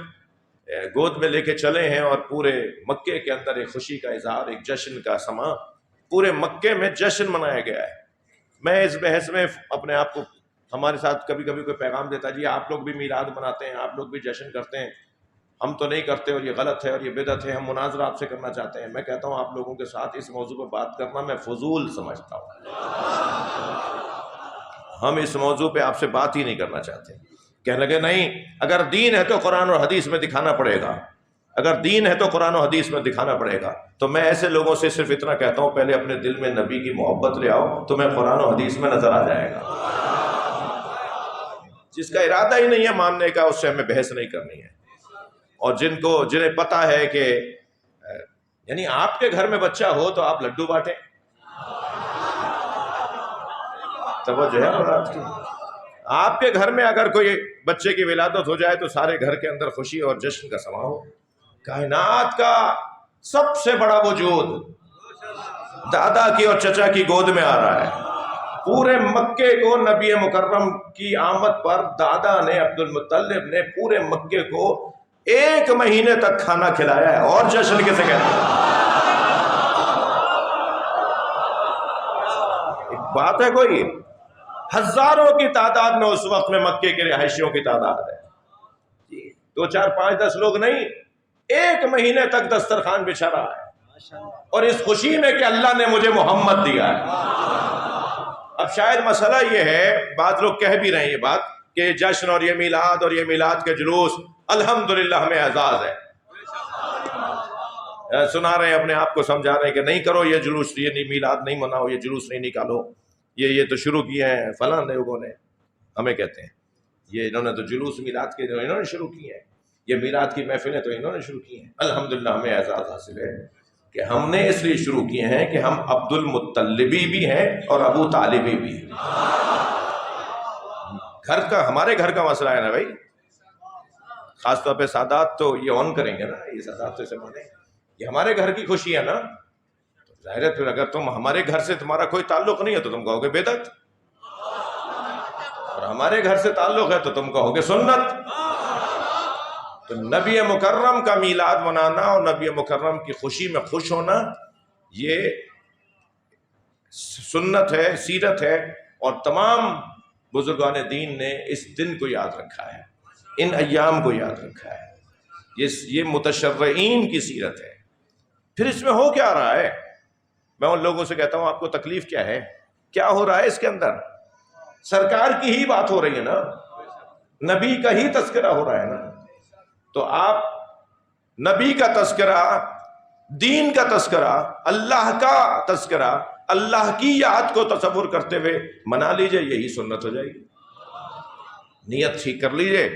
گود میں لے کے چلے ہیں اور پورے مکے کے اندر ایک خوشی کا اظہار، ایک جشن کا سما، پورے مکے میں جشن منایا گیا ہے۔ میں اس بحث میں اپنے آپ کو، ہمارے ساتھ کبھی کبھی کوئی پیغام دیتا جی آپ لوگ بھی میلاد مناتے ہیں، آپ لوگ بھی جشن کرتے ہیں، ہم تو نہیں کرتے اور یہ غلط ہے اور یہ بدعت ہے، ہم مناظرہ آپ سے کرنا چاہتے ہیں۔ میں کہتا ہوں آپ لوگوں کے ساتھ اس موضوع پہ بات کرنا میں فضول سمجھتا ہوں، ہم اس موضوع پہ آپ سے بات ہی نہیں کرنا چاہتے۔ کہنے لگے نہیں، اگر دین ہے تو قرآن اور حدیث میں دکھانا پڑے گا، اگر دین ہے تو قرآن و حدیث میں دکھانا پڑے گا۔ تو میں ایسے لوگوں سے صرف اتنا کہتا ہوں پہلے اپنے دل میں نبی کی محبت لے آؤ، تمہیں قرآن و حدیث میں نظر آ جائے گا۔ جس کا ارادہ ہی نہیں ہے ماننے کا، اس سے ہمیں بحث نہیں کرنی ہے۔ اور جنہیں پتا ہے کہ یعنی آپ کے گھر میں بچہ ہو تو آپ لڈو بانٹیں، توجہ ہے مراد کی؟ آپ کے گھر میں اگر کوئی بچے کی ولادت ہو جائے تو سارے گھر کے اندر خوشی اور جشن کا سما ہو۔ کائنات کا سب سے بڑا وجود دادا کی اور چچا کی گود میں آ رہا ہے۔ پورے مکے کو نبی مکرم کی آمد پر دادا نے، عبد المطلب نے پورے مکے کو 1 مہینے تک کھانا کھلایا ہے، اور جشن کسے کہتے ہیں؟ ایک بات ہے کوئی؟ ہزاروں کی تعداد میں اس وقت میں مکے کے رہائشیوں کی تعداد ہے۔ 2 4 5 10 لوگ نہیں، 1 مہینے تک دسترخوان بچھا رہا ہے، اور اس خوشی میں کہ اللہ نے مجھے محمد دیا ہے۔ اب شاید مسئلہ یہ ہے، بعض لوگ کہہ بھی رہے ہیں یہ بات کہ جشن اور یہ میلاد اور یہ میلاد کے جلوس الحمدللہ ہمیں اعزاز ہے، سنا رہے ہیں، اپنے آپ کو سمجھا رہے ہیں کہ نہیں کرو یہ جلوس، یہ نہیں میلاد نہیں مناؤ، یہ جلوس نہیں نکالو، یہ تو شروع کیے ہیں فلاں لوگوں نے، ہمیں کہتے ہیں یہ انہوں نے تو جلوس میلاد کے جو انہوں نے شروع کیے ہیں، یہ میلاد کی محفلیں تو انہوں نے شروع کی ہیں۔ الحمدللہ ہمیں اعزاز حاصل ہے کہ ہم نے اس لیے شروع کیے ہیں کہ ہم عبد المطلبی بھی ہیں اور ابو طالبی بھی ہیں۔ گھر کا، ہمارے گھر کا مسئلہ ہے نا بھائی، خاص طور پہ سادات تو یہ آن کریں گے نا، یہ سادات تو اسے مانیں، یہ ہمارے گھر کی خوشی ہے نا، ظاہر ہے پھر اگر تم ہمارے گھر سے تمہارا کوئی تعلق نہیں ہے تو تم کہو گے بدعت، اور ہمارے گھر سے تعلق ہے تو تم کہو گے سنت۔ تو نبی مکرم کا میلاد منانا اور نبی مکرم کی خوشی میں خوش ہونا یہ سنت ہے، سیرت ہے، اور تمام بزرگان دین نے اس دن کو یاد رکھا ہے، ان ایام کو یاد رکھا ہے، یہ متشرعین کی سیرت ہے۔ پھر اس میں ہو کیا رہا ہے؟ میں ان لوگوں سے کہتا ہوں آپ کو تکلیف کیا ہے؟ کیا ہو رہا ہے اس کے اندر؟ سرکار کی ہی بات ہو رہی ہے نا، نبی کا ہی تذکرہ ہو رہا ہے نا، تو آپ نبی کا تذکرہ، دین کا تذکرہ، اللہ کا تذکرہ، اللہ کی یاد کو تصور کرتے ہوئے منا لیجئے، یہی سنت ہو جائے گی۔ نیت ٹھیک کر لیجئے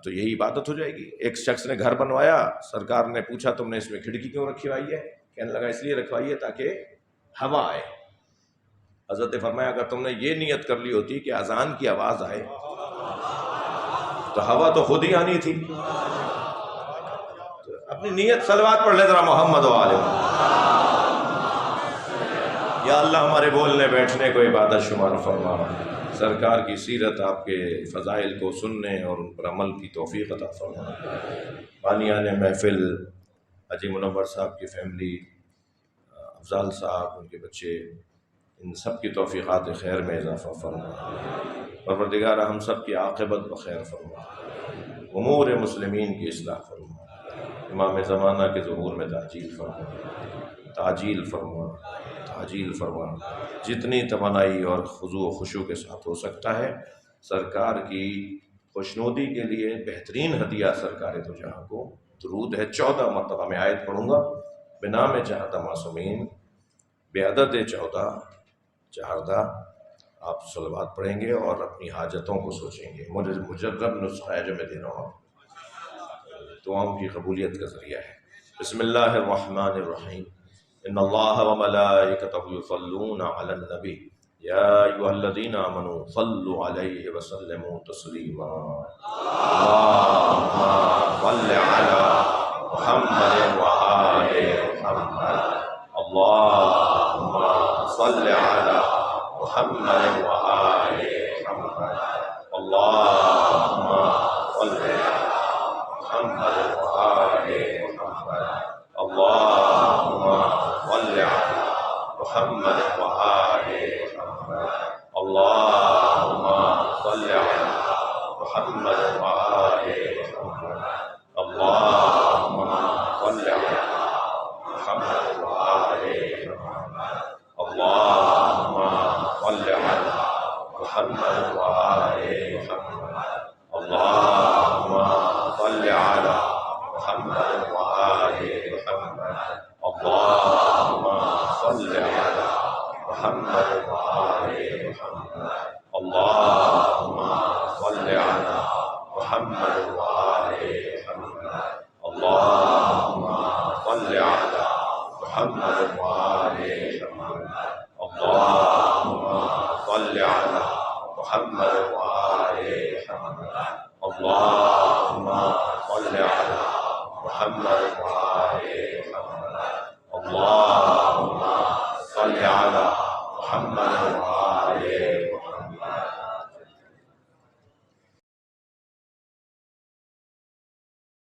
تو یہی عبادت ہو جائے گی۔ ایک شخص نے گھر بنوایا، سرکار نے پوچھا تم نے اس میں کھڑکی کیوں رکھوائی ہے؟ کہنے لگا اس لیے رکھوائی ہے تاکہ ہوا آئے۔ حضرت نے فرمایا اگر تم نے یہ نیت کر لی ہوتی کہ اذان کی آواز آئے تو ہوا تو خود ہی آنی تھی۔ تو اپنی نیت، صلوات پڑھ لے ذرا محمد و آلہ۔ یا اللہ ہمارے بولنے بیٹھنے کو عبادت شمار فرما، سرکار کی سیرت، آپ کے فضائل کو سننے اور ان پر عمل کی توفیق عطا فرما۔ بانیان محفل حاجی منور صاحب کی فیملی، افضال صاحب، ان کے بچے، ان سب کی توفیقات خیر میں اضافہ فرما۔ پروردگار ہم سب کی عاقبت بخیر فرما، امور مسلمین کی اصلاح فرما، امام زمانہ کے ظہور میں تعجیل فرما، تعجیل فرما، تعجیل فرما۔ جتنی توانائی اور خضوع و خشوع کے ساتھ ہو سکتا ہے سرکار کی خوشنودی کے لیے بہترین ہدیہ سرکار دو جہاں کو درود ہے۔ 14 مرتبہ میں آیت پڑھوں گا، بنام جہد معصومین، بعدد 14 چہردہ آپ صلوات پڑھیں گے اور اپنی حاجتوں کو سوچیں گے۔ مجرب نسخہ ہے جو میں دے رہا ہوں، دعاؤں کی قبولیت کا ذریعہ ہے۔ بسم اللہ الرحمن الرحیم، ان اللہ وملائکتہ یصلون علی النبی یا ایھا الذین آمنوا صلوا علیہ وسلموا تسلیما۔ اللہم صل علی محمد وآل محمد، اللہم صل علی محمد وآل محمد، اللہم صل علی محمد وآل محمد، اللہم صل علی محمد وآل محمد، اللہم صل علی محمد وآل محمد، اللہم صل علی محمد وآل محمد، اللہم صل علی محمد وآل محمد، اللہم صل علی محمد وآل محمد، اللہم صل علی محمد وآل محمد، اللہم صل علی محمد وآل محمد، اللہم صل علی محمد وآل محمد، اللہم صل علی محمد وآل محمد، اللہم صل علی محمد وآل محمد، اللہم صل علی محمد وآل محمد۔